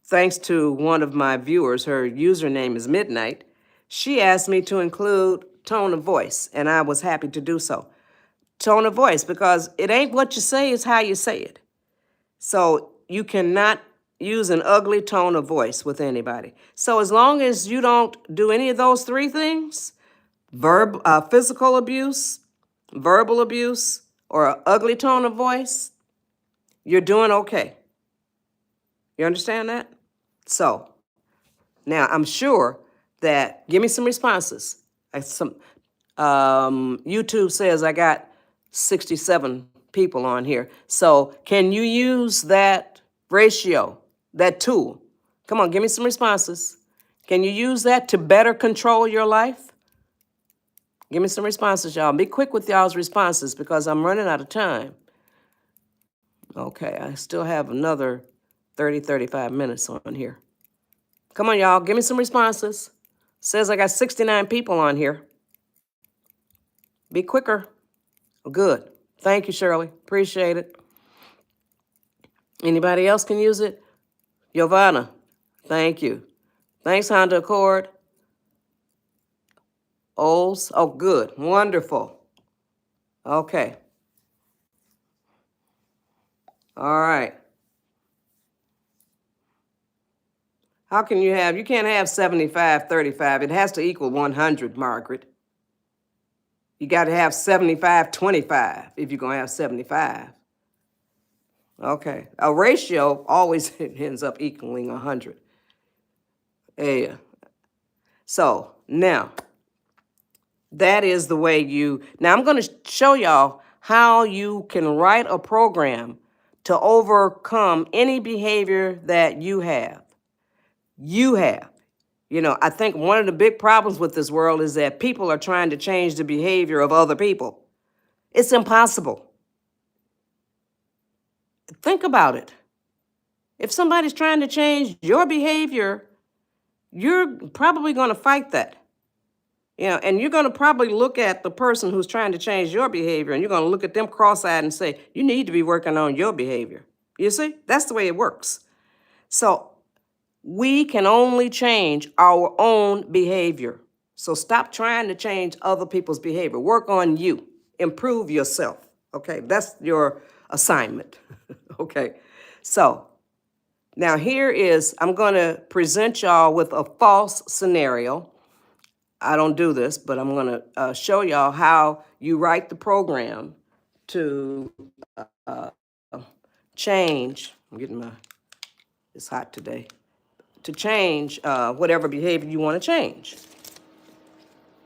thanks to one of my viewers, her username is Midnight, she asked me to include tone of voice, and I was happy to do so. Tone of voice, because it ain't what you say, it's how you say it. So you cannot use an ugly tone of voice with anybody. So as long as you don't do any of those three things, physical abuse, verbal abuse, or an ugly tone of voice, you're doing okay. You understand that? So now I'm sure that, give me some responses. YouTube says I got 67 people on here. So can you use that ratio, that tool? Come on, give me some responses. Can you use that to better control your life? Give me some responses, y'all. Be quick with y'all's responses because I'm running out of time. Okay, I still have another 30, 35 minutes on here. Come on, y'all, give me some responses. Says I got 69 people on here. Be quicker. Good. Thank you, Shirley. Appreciate it. Anybody else can use it? Giovanna, thank you. Thanks, Honda Accord. Ols, oh, good. Wonderful. Okay. All right. How can you can't have 75-35. It has to equal 100, Margaret. You got to have 75-25 if you're going to have 75. Okay. A ratio always ends up equaling 100. Yeah. So now, that is the way now I'm going to show y'all how you can write a program to overcome any behavior that you have. I think one of the big problems with this world is that people are trying to change the behavior of other people. It's impossible. Think about it. If somebody's trying to change your behavior, you're probably going to fight that. You know, and you're going to probably look at the person who's trying to change your behavior, and you're going to look at them cross-eyed and say, you need to be working on your behavior. You see, that's the way it works. So we can only change our own behavior. So stop trying to change other people's behavior. Work on you. Improve yourself. Okay, that's your assignment. Okay, so now here is, I'm going to present y'all with a false scenario. I don't do this, but I'm going to show y'all how you write the program to change. I'm getting my, it's hot today. To change whatever behavior you want to change.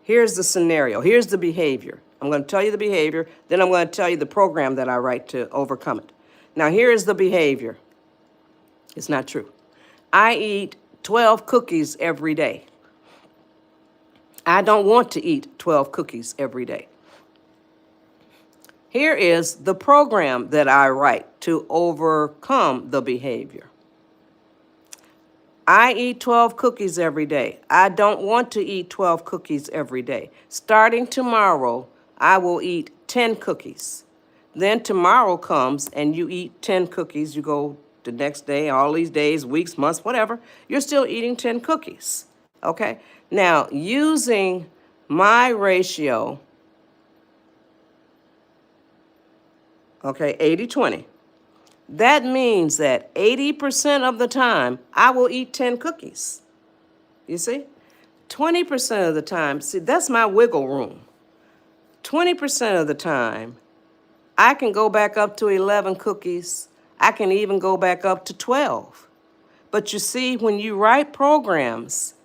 Here's the scenario. Here's the behavior. I'm going to tell you the behavior, then I'm going to tell you the program that I write to overcome it. Now, here is the behavior. It's not true. I eat 12 cookies every day. I don't want to eat 12 cookies every day. Here is the program that I write to overcome the behavior. I eat 12 cookies every day. I don't want to eat 12 cookies every day. Starting tomorrow, I will eat 10 cookies. Then tomorrow comes and you eat 10 cookies. You go the next day, all these days, weeks, months, whatever. You're still eating 10 cookies. Okay? Now, using my ratio, okay, 80-20. That means that 80% of the time, I will eat 10 cookies. You see? 20% of the time, see, that's my wiggle room. 20% of the time, I can go back up to 11 cookies. I can even go back up to 12. But you see, when you write programs,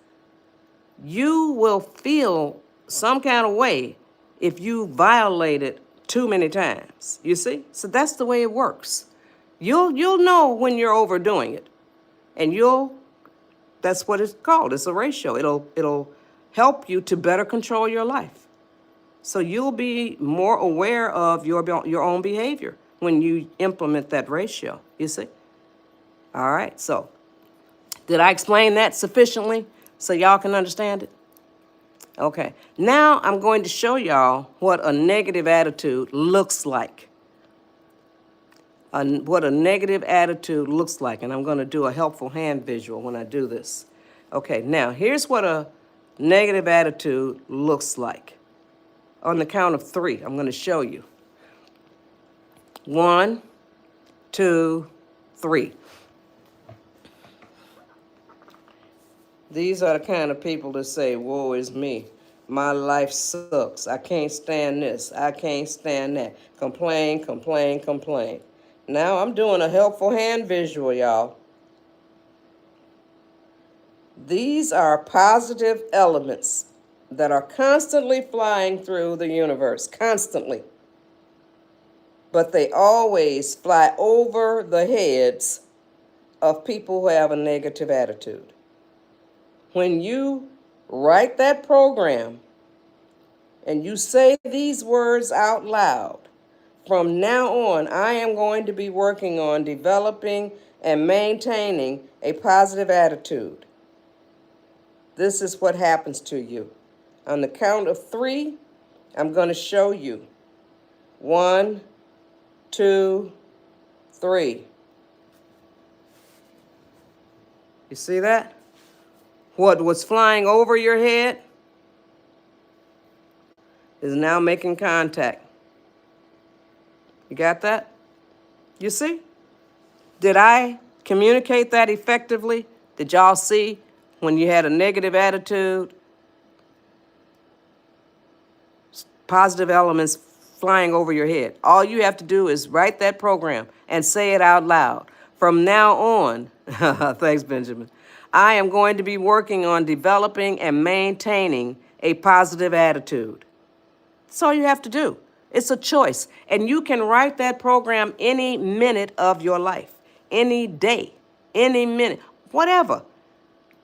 you will feel some kind of way if you violate it too many times. You see? So that's the way it works. You'll know when you're overdoing it, and that's what it's called. It's a ratio. It'll help you to better control your life. So you'll be more aware of your own behavior when you implement that ratio. You see? All right. So did I explain that sufficiently so y'all can understand it? Okay. Now I'm going to show y'all what a negative attitude looks like. What a negative attitude looks like. And I'm going to do a helpful hand visual when I do this. Okay, now here's what a negative attitude looks like. On the count of 3, I'm going to show you. 1, 2, 3. These are the kind of people that say, woe is me. My life sucks. I can't stand this. I can't stand that. Complain, complain, complain. Now I'm doing a helpful hand visual, y'all. These are positive elements that are constantly flying through the universe, constantly. But they always fly over the heads of people who have a negative attitude. When you write that program and you say these words out loud, from now on, I am going to be working on developing and maintaining a positive attitude. This is what happens to you. On the count of 3, I'm going to show you. 1, 2, 3. You see that? What was flying over your head is now making contact. You got that? You see? Did I communicate that effectively? Did y'all see when you had a negative attitude? Positive elements flying over your head. All you have to do is write that program and say it out loud. From now on, thanks, Benjamin, I am going to be working on developing and maintaining a positive attitude. That's all you have to do. It's a choice. And you can write that program any minute of your life, any day, any minute, whatever.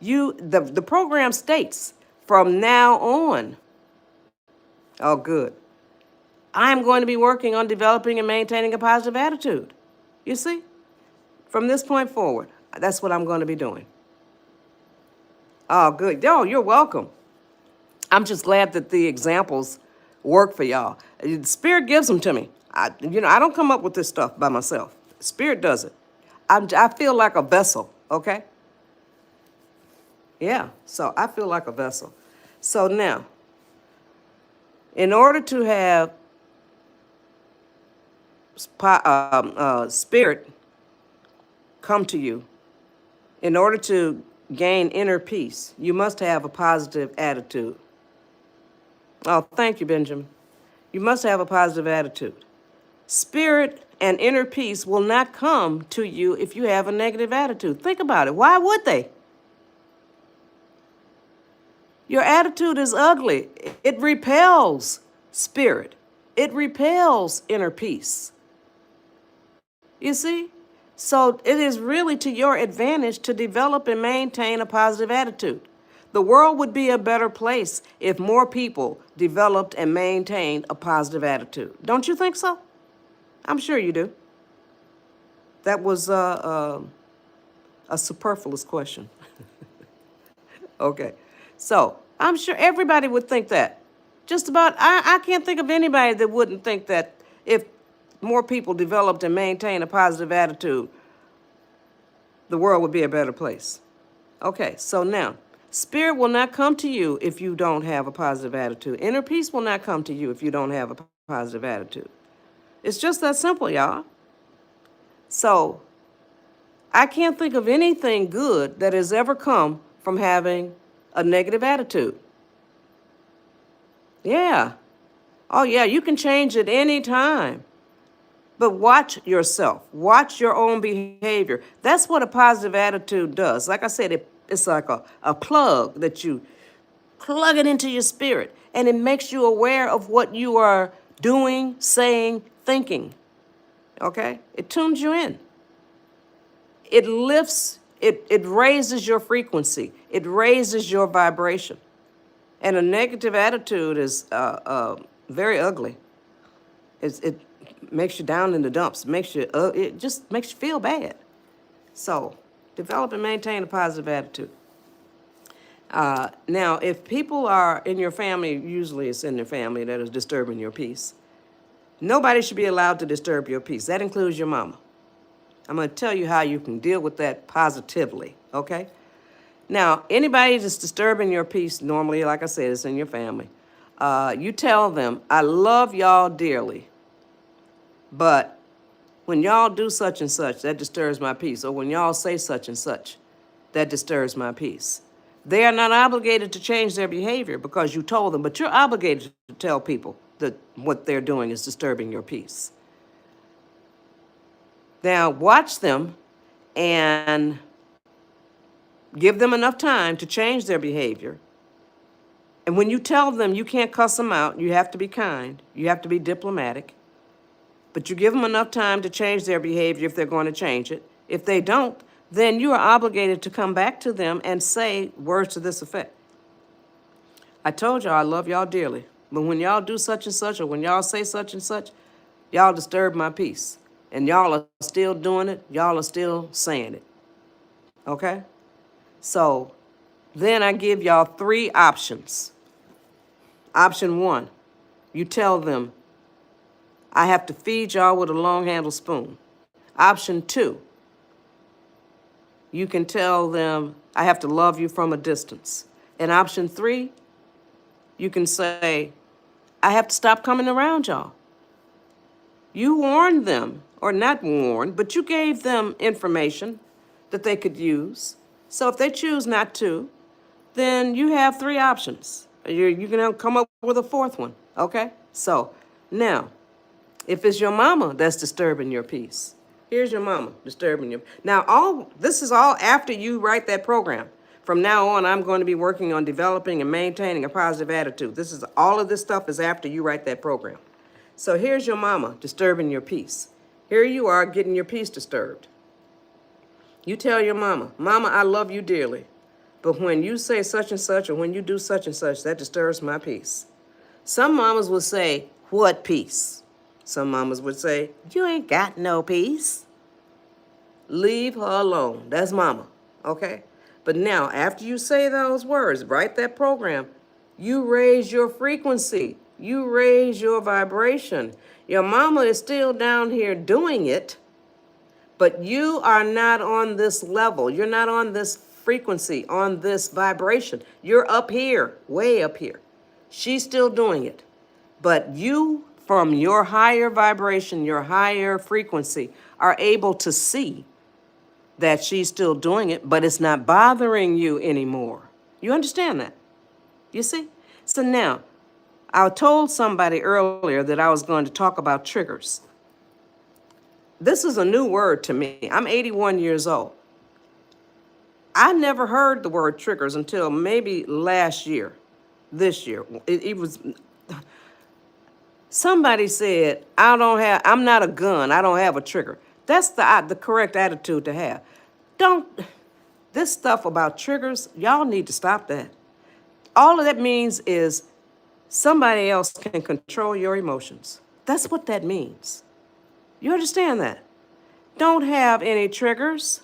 The program states, from now on, oh, good, I'm going to be working on developing and maintaining a positive attitude. You see? From this point forward, that's what I'm going to be doing. Oh, good. Oh, you're welcome. I'm just glad that the examples work for y'all. The Spirit gives them to me. I don't come up with this stuff by myself. Spirit does it. I feel like a vessel, okay? Yeah, so I feel like a vessel. So now, in order to have spirit come to you, in order to gain inner peace, you must have a positive attitude. Oh, thank you, Benjamin. You must have a positive attitude. Spirit and inner peace will not come to you if you have a negative attitude. Think about it. Why would they? Your attitude is ugly. It repels spirit. It repels inner peace. You see? So it is really to your advantage to develop and maintain a positive attitude. The world would be a better place if more people developed and maintained a positive attitude. Don't you think so? I'm sure you do. That was a superfluous question. Okay. So I'm sure everybody would think that. Just about, I can't think of anybody that wouldn't think that if more people developed and maintained a positive attitude, the world would be a better place. Okay, so now, spirit will not come to you if you don't have a positive attitude. Inner peace will not come to you if you don't have a positive attitude. It's just that simple, y'all. So, I can't think of anything good that has ever come from having a negative attitude. Yeah. Oh, yeah, you can change it any time. But watch yourself. Watch your own behavior. That's what a positive attitude does. Like I said, it's like a plug that you plug it into your spirit, and it makes you aware of what you are doing, saying, thinking. Okay? It tunes you in. It lifts, it raises your frequency. It raises your vibration. And a negative attitude is very ugly. It makes you down in the dumps. It just makes you feel bad. So, develop and maintain a positive attitude. Now, if people are in your family, usually it's in their family that is disturbing your peace. Nobody should be allowed to disturb your peace. That includes your mama. I'm going to tell you how you can deal with that positively, okay? Now, anybody that's disturbing your peace, normally, like I said, it's in your family. You tell them, I love y'all dearly, but when y'all do such and such, that disturbs my peace. Or when y'all say such and such, that disturbs my peace. They are not obligated to change their behavior because you told them, but you're obligated to tell people that what they're doing is disturbing your peace. Now, watch them and give them enough time to change their behavior. And when you tell them you can't cuss them out, you have to be kind, you have to be diplomatic, but you give them enough time to change their behavior if they're going to change it. If they don't, then you are obligated to come back to them and say words to this effect. I told y'all I love y'all dearly, but when y'all do such and such, or when y'all say such and such, y'all disturb my peace. And y'all are still doing it, y'all are still saying it. Okay? So then I give y'all 3 options. Option 1, you tell them, I have to feed y'all with a long-handled spoon. Option 2, you can tell them, I have to love you from a distance. And option 3, you can say, I have to stop coming around y'all. You warned them, or not warned, but you gave them information that they could use. So if they choose not to, then you have 3 options. You can come up with a 4th one, okay? So now, if it's your mama that's disturbing your peace, here's your mama disturbing you. Now, this is all after you write that program. From now on, I'm going to be working on developing and maintaining a positive attitude. All of this stuff is after you write that program. So here's your mama disturbing your peace. Here you are getting your peace disturbed. You tell your mama, Mama, I love you dearly, but when you say such and such, or when you do such and such, that disturbs my peace. Some mamas would say, what peace? Some mamas would say, you ain't got no peace. Leave her alone. That's mama, okay? But now, after you say those words, write that program, You raise your frequency. You raise your vibration. Your mama is still down here doing it, but you are not on this level. You're not on this frequency, on this vibration. You're up here, way up here. She's still doing it. But you, from your higher vibration, your higher frequency, are able to see that she's still doing it, but it's not bothering you anymore. You understand that? You see? So now, I told somebody earlier that I was going to talk about triggers. This is a new word to me. I'm 81 years old. I never heard the word triggers until maybe last year, this year. It was, somebody said, I'm not a gun, I don't have a trigger. That's the correct attitude to have. This stuff about triggers, y'all need to stop that. All of that means is somebody else can control your emotions. That's what that means. You understand that? Don't have any triggers.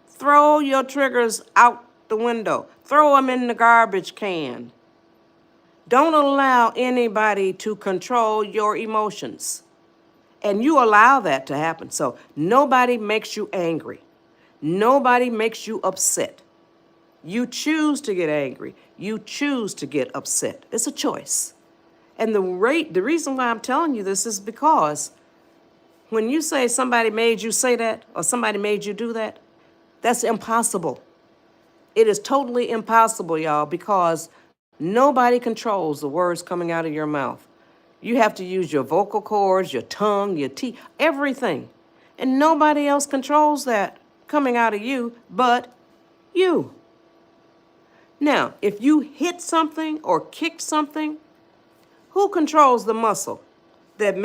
Throw your triggers out the window. Throw them in the garbage can. Don't allow anybody to control your emotions. And you allow that to happen. So nobody makes you angry. Nobody makes you upset. You choose to get angry. You choose to get upset. It's a choice. And the reason why I'm telling you this is because when you say somebody made you say that or somebody made you do that, that's impossible. It is totally impossible, y'all, because nobody controls the words coming out of your mouth. You have to use your vocal cords, your tongue, your teeth, everything. And nobody else controls that coming out of you but you. Now, if you hit something or kicked something, who controls the muscle that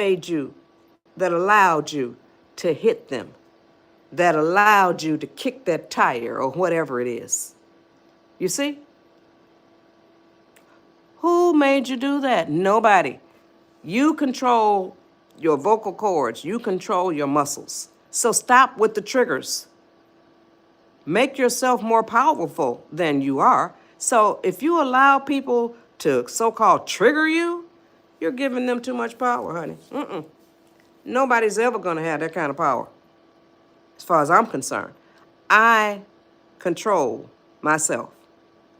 allowed you to hit them, that allowed you to kick that tire or whatever it is? You see? Who made you do that? Nobody. You control your vocal cords. You control your muscles. So stop with the triggers. Make yourself more powerful than you are. So if you allow people to so-called trigger you, you're giving them too much power, honey. Nobody's ever going to have that kind of power, as far as I'm concerned. I control myself,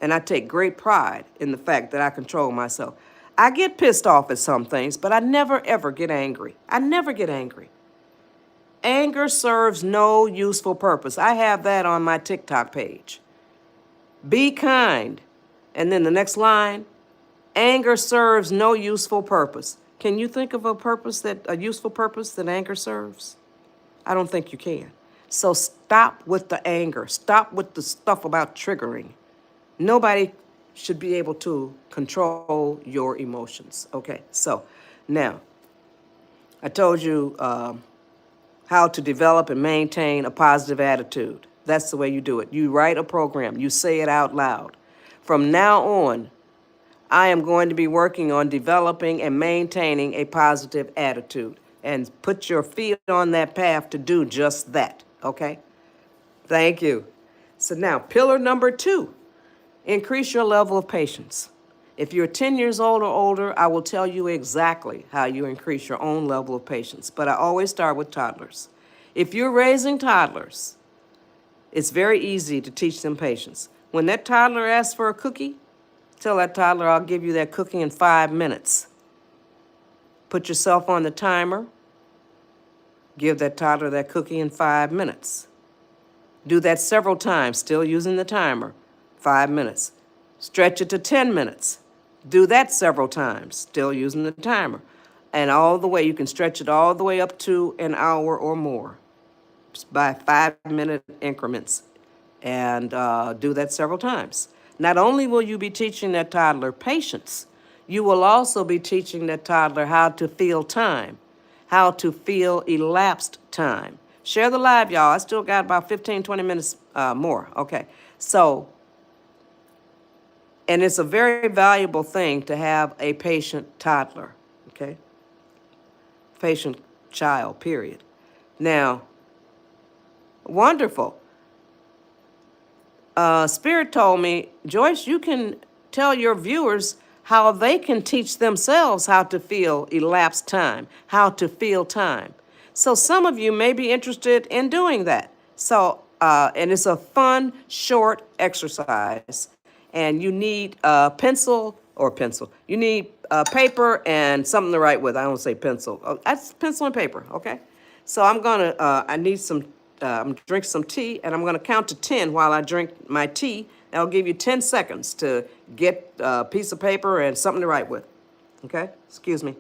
and I take great pride in the fact that I control myself. I get pissed off at some things, but I never, ever get angry. I never get angry. Anger serves no useful purpose. I have that on my TikTok page. Be kind. And then the next line, anger serves no useful purpose. Can you think of a useful purpose that anger serves? I don't think you can. So stop with the anger. Stop with the stuff about triggering. Nobody should be able to control your emotions. Okay, so now I told you how to develop and maintain a positive attitude. That's the way you do it. You write a program. You say it out loud. From now on, I am going to be working on developing and maintaining a positive attitude. And put your feet on that path to do just that, okay? Thank you. So now, pillar number 2, increase your level of patience. If you're 10 years old or older, I will tell you exactly how you increase your own level of patience. But I always start with toddlers. If you're raising toddlers, it's very easy to teach them patience. When that toddler asks for a cookie, tell that toddler, I'll give you that cookie in 5 minutes. Put yourself on the timer. Give that toddler that cookie in 5 minutes. Do that several times, still using the timer. 5 minutes. Stretch it to 10 minutes. Do that several times, still using the timer. And all the way, you can stretch it all the way up to an hour or more by 5-minute increments. And do that several times. Not only will you be teaching that toddler patience, you will also be teaching that toddler how to feel time, how to feel elapsed time. Share the live, y'all. I still got about 15, 20 minutes more. Okay, so, and it's a very valuable thing to have a patient toddler, okay? Patient child, period. Now, wonderful. Spirit told me, Joyce, you can tell your viewers how they can teach themselves how to feel elapsed time, how to feel time. So some of you may be interested in doing that. So, and it's a fun, short exercise. And you need a pencil. You need paper and something to write with. I don't say pencil. Oh, that's pencil and paper, okay? So I need some, I'm gonna drink some tea, and I'm gonna count to 10 while I drink my tea. That'll give you 10 seconds to get a piece of paper and something to write with, okay? Excuse me.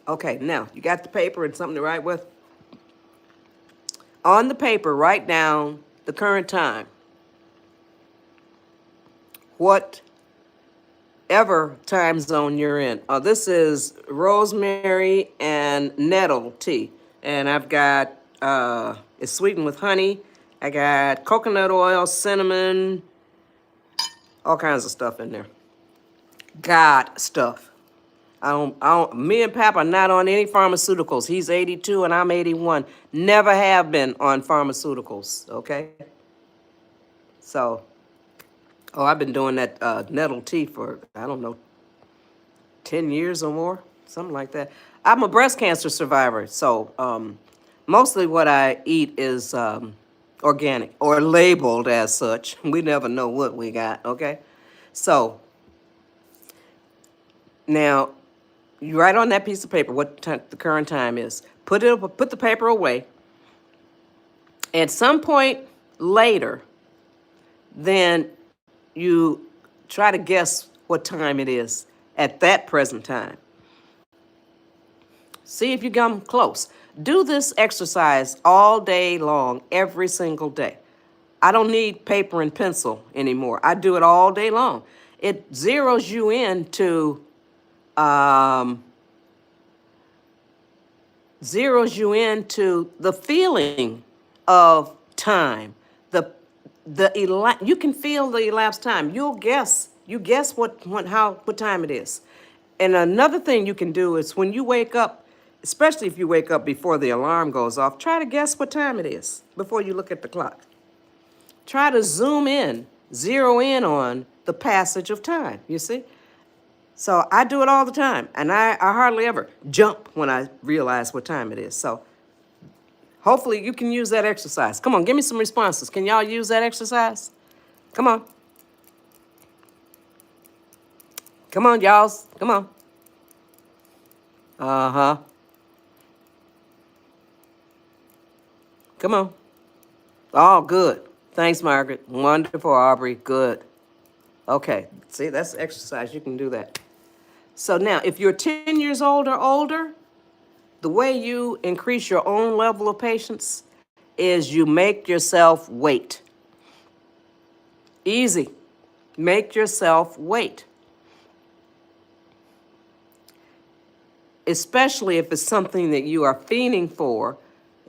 Okay, now, you got the paper and something to write with? On the paper, write down the current time. Whatever time zone you're in. This is rosemary and nettle tea. And I've got, it's sweetened with honey. I got coconut oil, cinnamon, all kinds of stuff in there. God stuff. Me and Pap are not on any pharmaceuticals. He's 82 and I'm 81. Never have been on pharmaceuticals, okay? So, I've been doing that nettle tea for, I don't know, 10 years or more, something like that. I'm a breast cancer survivor, so mostly what I eat is organic or labeled as such. We never know what we got, okay? So, now, you write on that piece of paper what the current time is. Put the paper away. At some point later, then you try to guess what time it is at that present time. See if you come close. Do this exercise all day long, every single day. I don't need paper and pencil anymore. I do it all day long. It zeroes you into the feeling of time. You can feel the elapsed time. You guess what time it is. And another thing you can do is when you wake up, especially if you wake up before the alarm goes off, try to guess what time it is before you look at the clock. Try to zero in on the passage of time, you see? So I do it all the time, and I hardly ever jump when I realize what time it is. So hopefully you can use that exercise. Come on, give me some responses. Can y'all use that exercise? Come on. Come on, y'all. Come on. Uh-huh. Come on. Oh, good. Thanks, Margaret. Wonderful, Aubrey. Good. Okay. See, that's the exercise. You can do that. So now, if you're 10 years old or older, the way you increase your own level of patience is you make yourself wait. Easy. Make yourself wait. Especially if it's something that you are fiending for,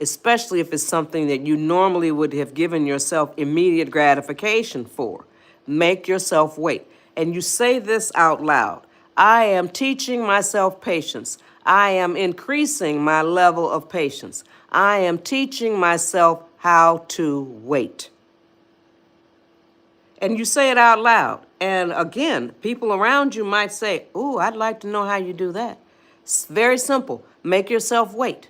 especially if it's something that you normally would have given yourself immediate gratification for. Make yourself wait. And you say this out loud. I am teaching myself patience. I am increasing my level of patience. I am teaching myself how to wait. And you say it out loud. And again, people around you might say, ooh, I'd like to know how you do that. It's very simple. Make yourself wait.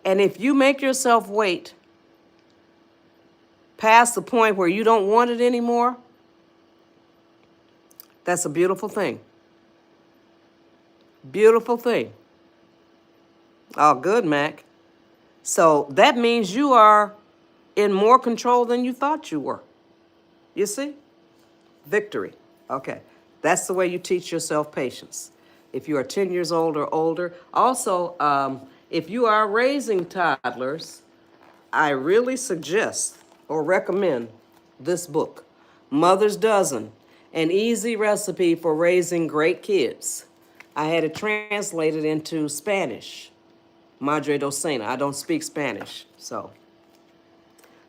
And if you make yourself wait past the point where you don't want it anymore, that's a beautiful thing. Beautiful thing. Oh, good, Mac. So that means you are in more control than you thought you were. You see? Victory. Okay. That's the way you teach yourself patience. If you are 10 years old or older. Also, if you are raising toddlers, I really suggest or recommend this book, Mother's Dozen, an easy recipe for raising great kids. I had it translated into Spanish, Madre Docena. I don't speak Spanish, so.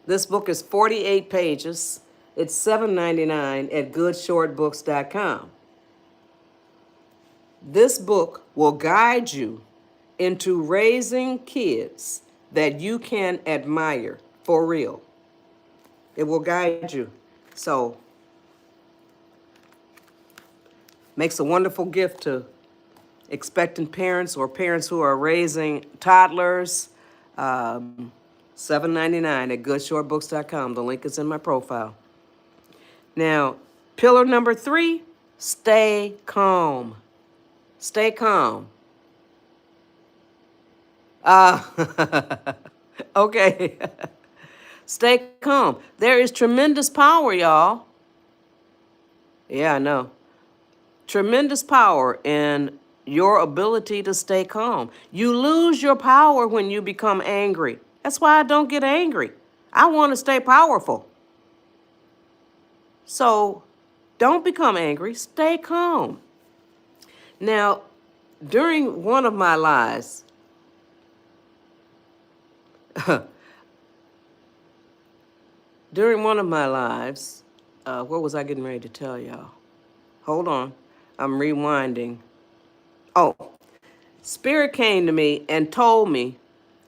This book is 48 pages. It's $7.99 at goodshortbooks.com. This book will guide you into raising kids that you can admire for real. It will guide you. So, makes a wonderful gift to expectant parents or parents who are raising toddlers. $7.99 at goodshortbooks.com. The link is in my profile. Now, pillar number 3, stay calm. Stay calm. Okay. Stay calm. There is tremendous power, y'all. Yeah, I know. Tremendous power in your ability to stay calm. You lose your power when you become angry. That's why I don't get angry. I want to stay powerful. So don't become angry. Stay calm. Now, during one of my lives, what was I getting ready to tell y'all? Hold on. I'm rewinding. Oh, Spirit came to me and told me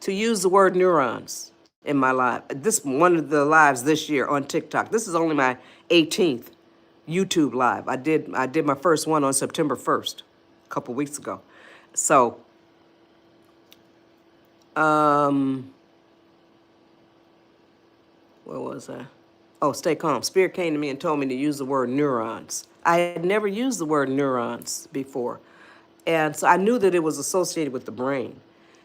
to use the word neurons in my live. This one of the lives this year on TikTok. This is only my 18th YouTube live. I did my first one on September 1st, a couple weeks ago. So, where was I? Oh, stay calm. Spirit came to me and told me to use the word neurons. I had never used the word neurons before. And so I knew that it was associated with the brain.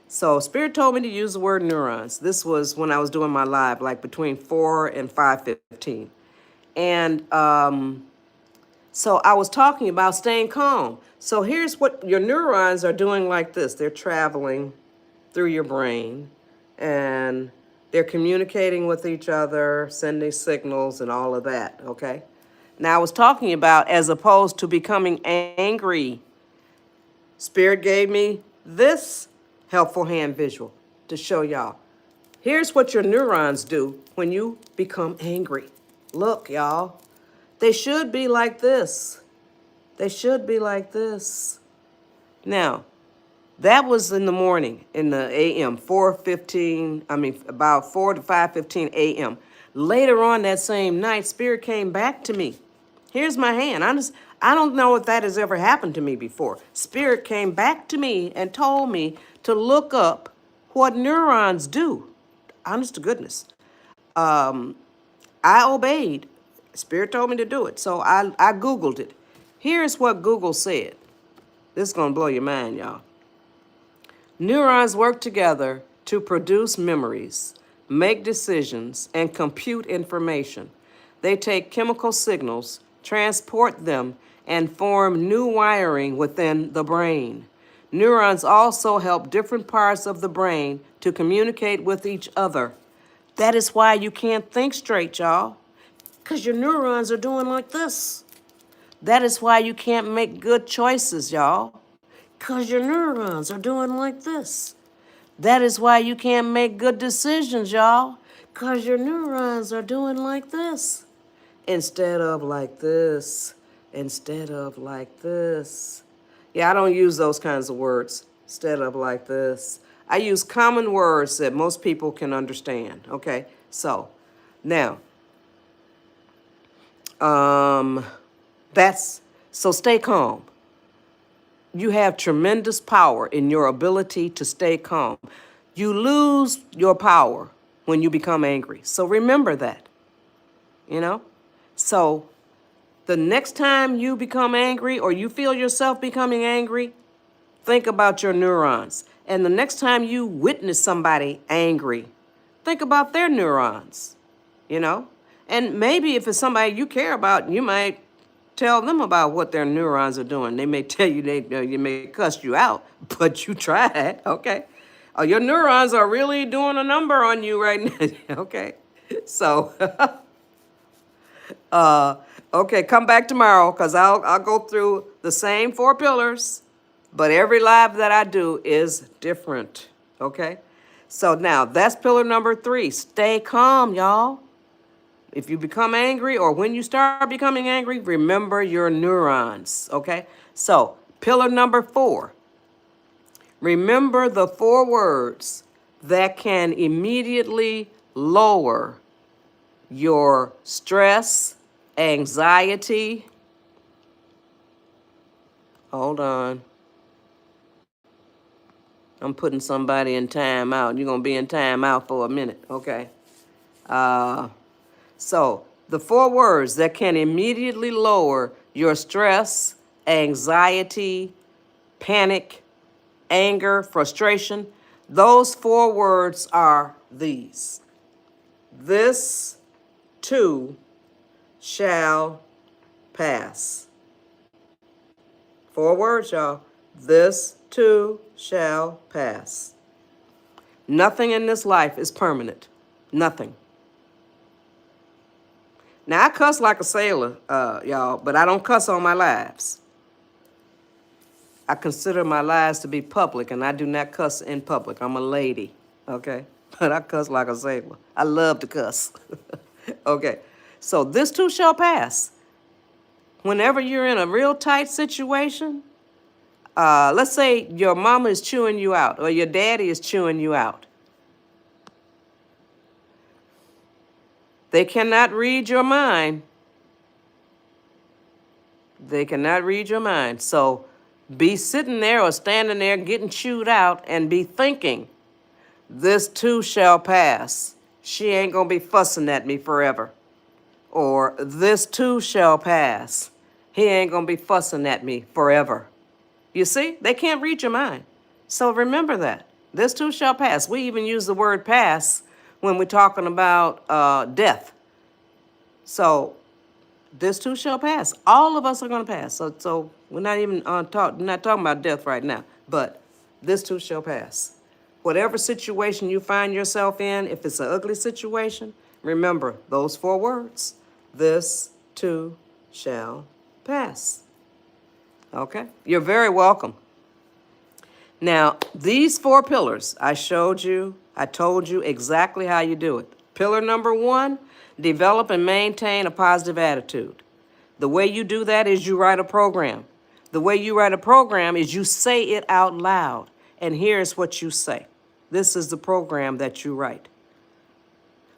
So Spirit told me to use the word neurons. This was when I was doing my live, like between 4 and 5:15. And so I was talking about staying calm. So here's what your neurons are doing like this. They're traveling through your brain, and they're communicating with each other, sending signals and all of that, okay? Now, I was talking about as opposed to becoming angry. Spirit gave me this helpful hand visual to show y'all. Here's what your neurons do when you become angry. Look, y'all. They should be like this. They should be like this. Now, that was in the morning, in the a.m., about 4 to 5:15 a.m. Later on that same night, Spirit came back to me. Here's my hand. I don't know if that has ever happened to me before. Spirit came back to me and told me to look up what neurons do. Honest to goodness. I obeyed. Spirit told me to do it, so I Googled it. Here's what Google said. This is going to blow your mind, y'all. Neurons work together to produce memories, make decisions, and compute information. They take chemical signals, transport them, and form new wiring within the brain. Neurons also help different parts of the brain to communicate with each other. That is why you can't think straight, y'all, because your neurons are doing like this. That is why you can't make good choices, y'all, because your neurons are doing like this. That is why you can't make good decisions, y'all, because your neurons are doing like this. Instead of like this. Instead of like this. Yeah, I don't use those kinds of words. Instead of like this. I use common words that most people can understand. Okay, so now, so stay calm. You have tremendous power in your ability to stay calm. You lose your power when you become angry. So remember that, you know? So the next time you become angry or you feel yourself becoming angry, think about your neurons. And the next time you witness somebody angry, think about their neurons, you know? And maybe if it's somebody you care about, you might tell them about what their neurons are doing. They may tell you, they may cuss you out, but you tried, okay? Oh, your neurons are really doing a number on you right now, okay? So, okay, come back tomorrow because I'll go through the same 4 pillars, but every live that I do is different, okay? So now that's pillar number 3. Stay calm, y'all. If you become angry or when you start becoming angry, remember your neurons, okay? So Pillar number 4, remember the 4 words that can immediately lower your stress, anxiety. Hold on. I'm putting somebody in timeout. You're going to be in timeout for a minute, okay? So the 4 words that can immediately lower your stress, anxiety, panic, anger, frustration, those 4 words are these. This too shall pass. 4 words, y'all. This too shall pass. Nothing in this life is permanent. Nothing. Now, I cuss like a sailor, y'all, but I don't cuss on my lives. I consider my lives to be public, and I do not cuss in public. I'm a lady, okay? But I cuss like a sailor. I love to cuss. Okay, so this too shall pass. Whenever you're in a real tight situation, let's say your mama is chewing you out or your daddy is chewing you out. They cannot read your mind. They cannot read your mind. So be sitting there or standing there getting chewed out and be thinking, this too shall pass. She ain't gonna be fussing at me forever. Or this too shall pass. He ain't gonna be fussing at me forever. You see, they can't read your mind. So remember that. This too shall pass. We even use the word pass when we're talking about death. So this too shall pass. All of us are going to pass. So we're not even not talking about death right now. But this too shall pass. Whatever situation you find yourself in, if it's an ugly situation, remember those 4 words. This too shall pass. Okay? You're very welcome. Now, these 4 pillars I showed you, I told you exactly how you do it. Pillar number 1, develop and maintain a positive attitude. The way you do that is you write a program. The way you write a program is you say it out loud. And here's what you say. This is the program that you write.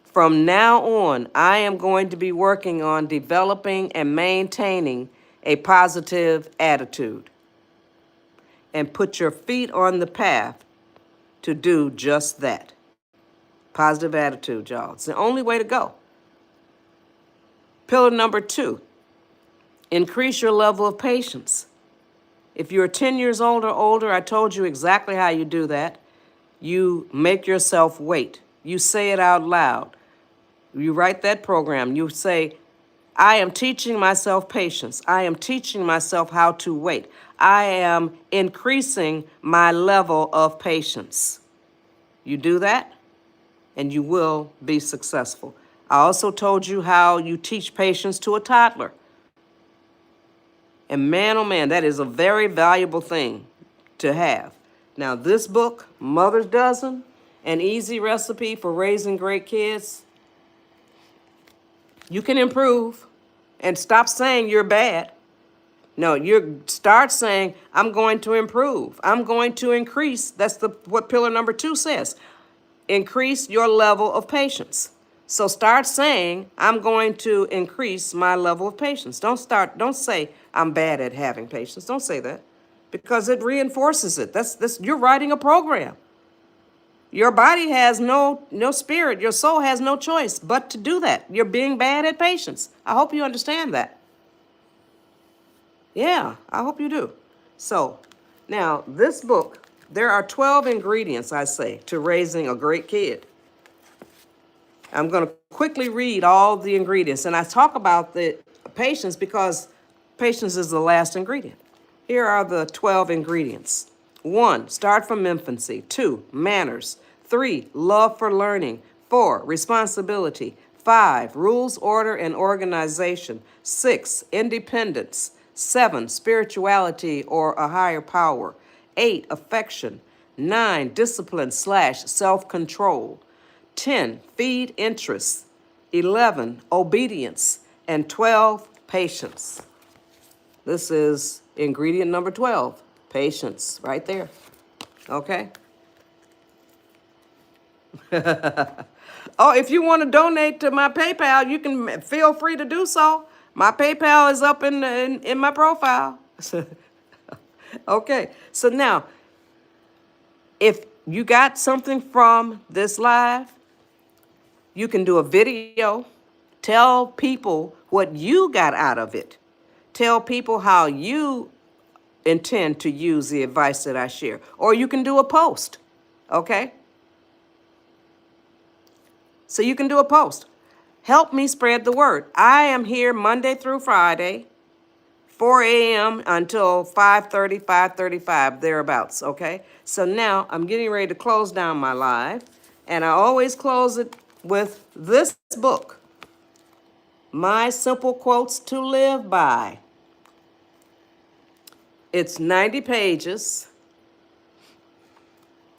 From now on, I am going to be working on developing and maintaining a positive attitude. And put your feet on the path to do just that. Positive attitude, y'all. It's the only way to go. Pillar number 2, increase your level of patience. If you're 10 years old or older, I told you exactly how you do that. You make yourself wait. You say it out loud. You write that program. You say, I am teaching myself patience. I am teaching myself how to wait. I am increasing my level of patience. You do that, and you will be successful. I also told you how you teach patience to a toddler. And man, oh man, that is a very valuable thing to have. Now, this book, Mother's Dozen, An Easy Recipe for Raising Great Kids, you can improve and stop saying you're bad. No, you start saying, I'm going to improve. I'm going to increase. That's what pillar number 2 says. Increase your level of patience. So start saying, I'm going to increase my level of patience. Don't say I'm bad at having patience. Don't say that, because it reinforces it. You're writing a program. Your body has no spirit. Your soul has no choice but to do that. You're being bad at patience. I hope you understand that. Yeah, I hope you do. So now this book, there are 12 ingredients, I say, to raising a great kid. I'm going to quickly read all the ingredients, and I talk about the patience because patience is the last ingredient. Here are the 12 ingredients. 1, start from infancy. 2, manners. 3, love for learning. 4, responsibility. 5, rules, order, and organization. 6, independence. 7, spirituality or a higher power. 8, affection. 9, discipline / self-control. 10, feed interests. 11, obedience. And 12, patience. This is ingredient number 12, patience, right there. Okay? Oh, if you want to donate to my PayPal, you can feel free to do so. My PayPal is up in my profile. Okay, so now, if you got something from this live, you can do a video. Tell people what you got out of it. Tell people how you intend to use the advice that I share. Or you can do a post, okay? So you can do a post. Help me spread the word. I am here Monday through Friday, 4 a.m. until 5:30, 5:35, thereabouts, okay? So now I'm getting ready to close down my live, and I always close it with this book, My Simple Quotes to Live By. It's 90 pages.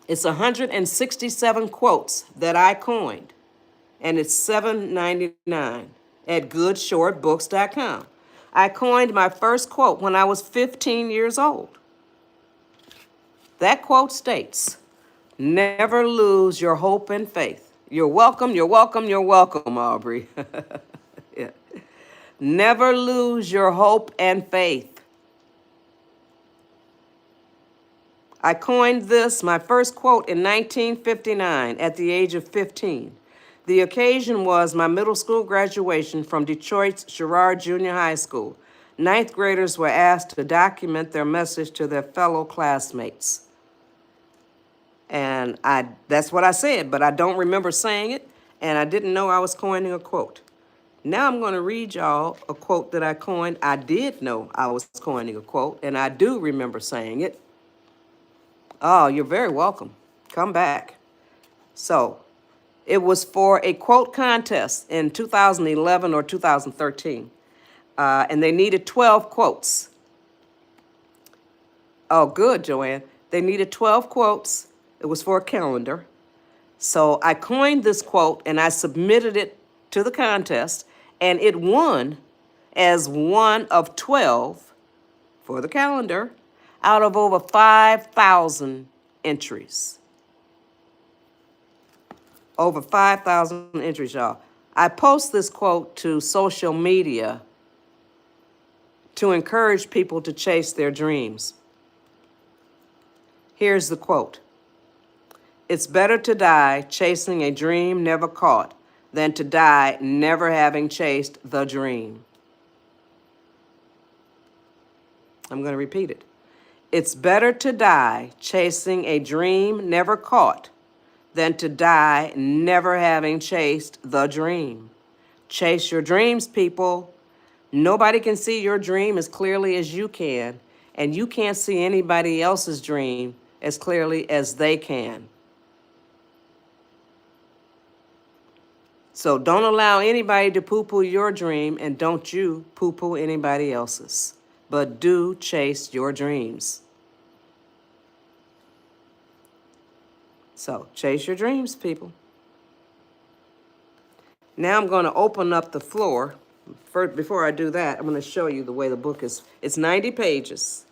It's 167 quotes that I coined, and it's $7.99 at goodshortbooks.com. I coined my first quote when I was 15 years old. That quote states, "Never lose your hope and faith." You're welcome, you're welcome, you're welcome, Aubrey. Yeah. Never lose your hope and faith. I coined this, my first quote, in 1959 at the age of 15. The occasion was my middle school graduation from Detroit's Sherrard Junior High School. Ninth graders were asked to document their message to their fellow classmates. And that's what I said, but I don't remember saying it, and I didn't know I was coining a quote. Now I'm going to read y'all a quote that I coined. I did know I was coining a quote, and I do remember saying it. Oh, you're very welcome. Come back. So, it was for a quote contest in 2011 or 2013, and they needed 12 quotes. Oh, good, Joanne. They needed 12 quotes. It was for a calendar. So I coined this quote, and I submitted it to the contest, and it won as one of 12 for the calendar out of over 5,000 entries. Over 5,000 entries, y'all. I post this quote to social media to encourage people to chase their dreams. Here's the quote. "It's better to die chasing a dream never caught than to die never having chased the dream." I'm going to repeat it. It's better to die chasing a dream never caught than to die never having chased the dream. Chase your dreams, people. Nobody can see your dream as clearly as you can, and you can't see anybody else's dream as clearly as they can. So don't allow anybody to poo-poo your dream, and don't you poo-poo anybody else's. But do chase your dreams. So chase your dreams, people. Now I'm going to open up the floor. First, before I do that, I'm going to show you the way the book is. It's 90 pages.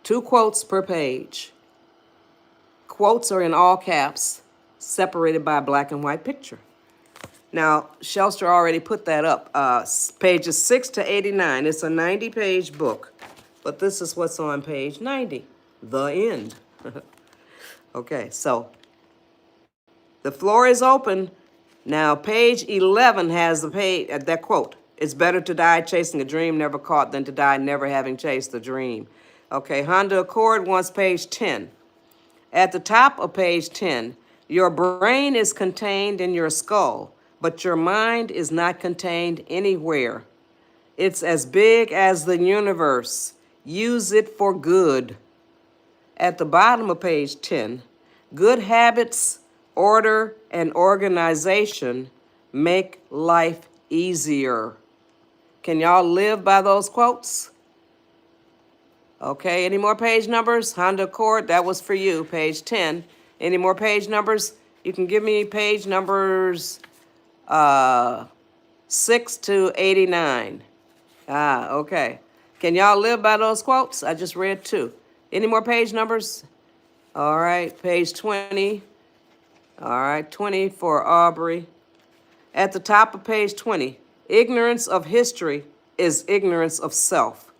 2 quotes per page. Quotes are in all caps, separated by a black and white picture. Now, Shelster already put that up, pages 6 to 89. It's a 90-page book, but this is what's on page 90, the end. Okay, so the floor is open. Now, page 11 has the page, that quote. "It's better to die chasing a dream never caught than to die never having chased the dream." Okay, Honda Accord wants page 10. At the top of page 10, "Your brain is contained in your skull, but your mind is not contained anywhere. It's as big as the universe. Use it for good." At the bottom of page 10, "Good habits, order, and organization make life easier." Can y'all live by those quotes? Okay, any more page numbers? Honda Accord, that was for you, page 10. Any more page numbers? You can give me page numbers 6 to 89. Ah, okay. Can y'all live by those quotes? I just read 2. Any more page numbers? All right, page 20. All right, 20 for Aubrey. At the top of page 20, ignorance of history is ignorance of self.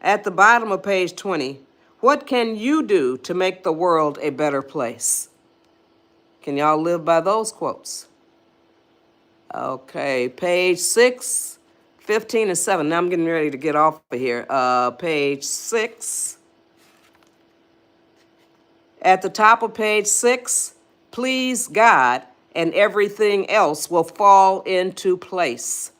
At the bottom of page 20, what can you do to make the world a better place? Can y'all live by those quotes? Okay, page 6, 15 and 7. Now I'm getting ready to get off of here. Page 6. At the top of page 6, please God, and everything else will fall into place.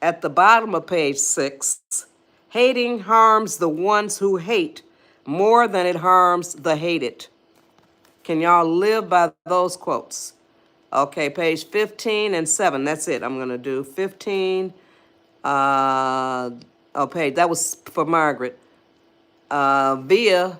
At the bottom of page 6, hating harms the ones who hate more than it harms the hated. Can y'all live by those quotes? Okay, page 15 and 7. That's it. I'm going to do 15. Page. That was for Margaret. Via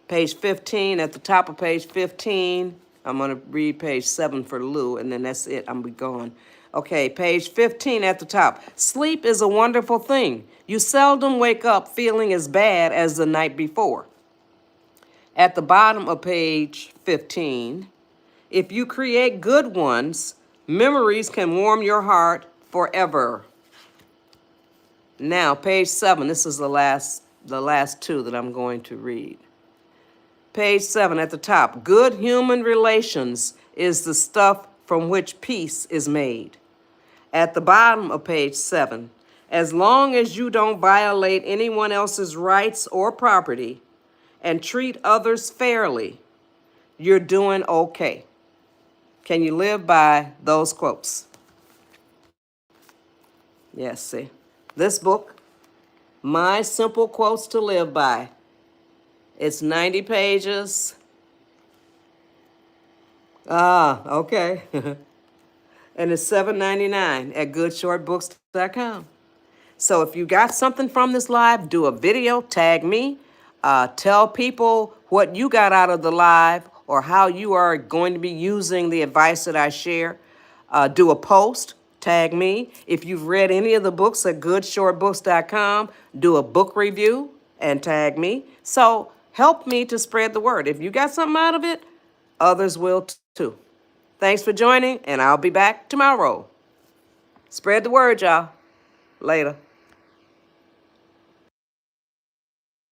page 15, at the top of page 15, I'm going to read page 7 for Lou, and then that's it. I'm be gone. Okay, page 15 at the top. Sleep is a wonderful thing. You seldom wake up feeling as bad as the night before. At the bottom of page 15, if you create good ones, memories can warm your heart forever. Now, page 7, this is the last 2 that I'm going to read. Page 7 at the top. Good human relations is the stuff from which peace is made. At the bottom of page 7, as long as you don't violate anyone else's rights or property and treat others fairly, you're doing okay. Can you live by those quotes? Yes, see. This book, My Simple Quotes to Live By, it's 90 pages. Ah, okay. And it's $7.99 at goodshortbooks.com. So if you got something from this live, do a video, tag me, tell people what you got out of the live or how you are going to be using the advice that I share. Do a post, tag me. If you've read any of the books at goodshortbooks.com, do a book review and tag me. So help me to spread the word. If you got something out of it, others will too. Thanks for joining, and I'll be back tomorrow. Spread the word, y'all. Later.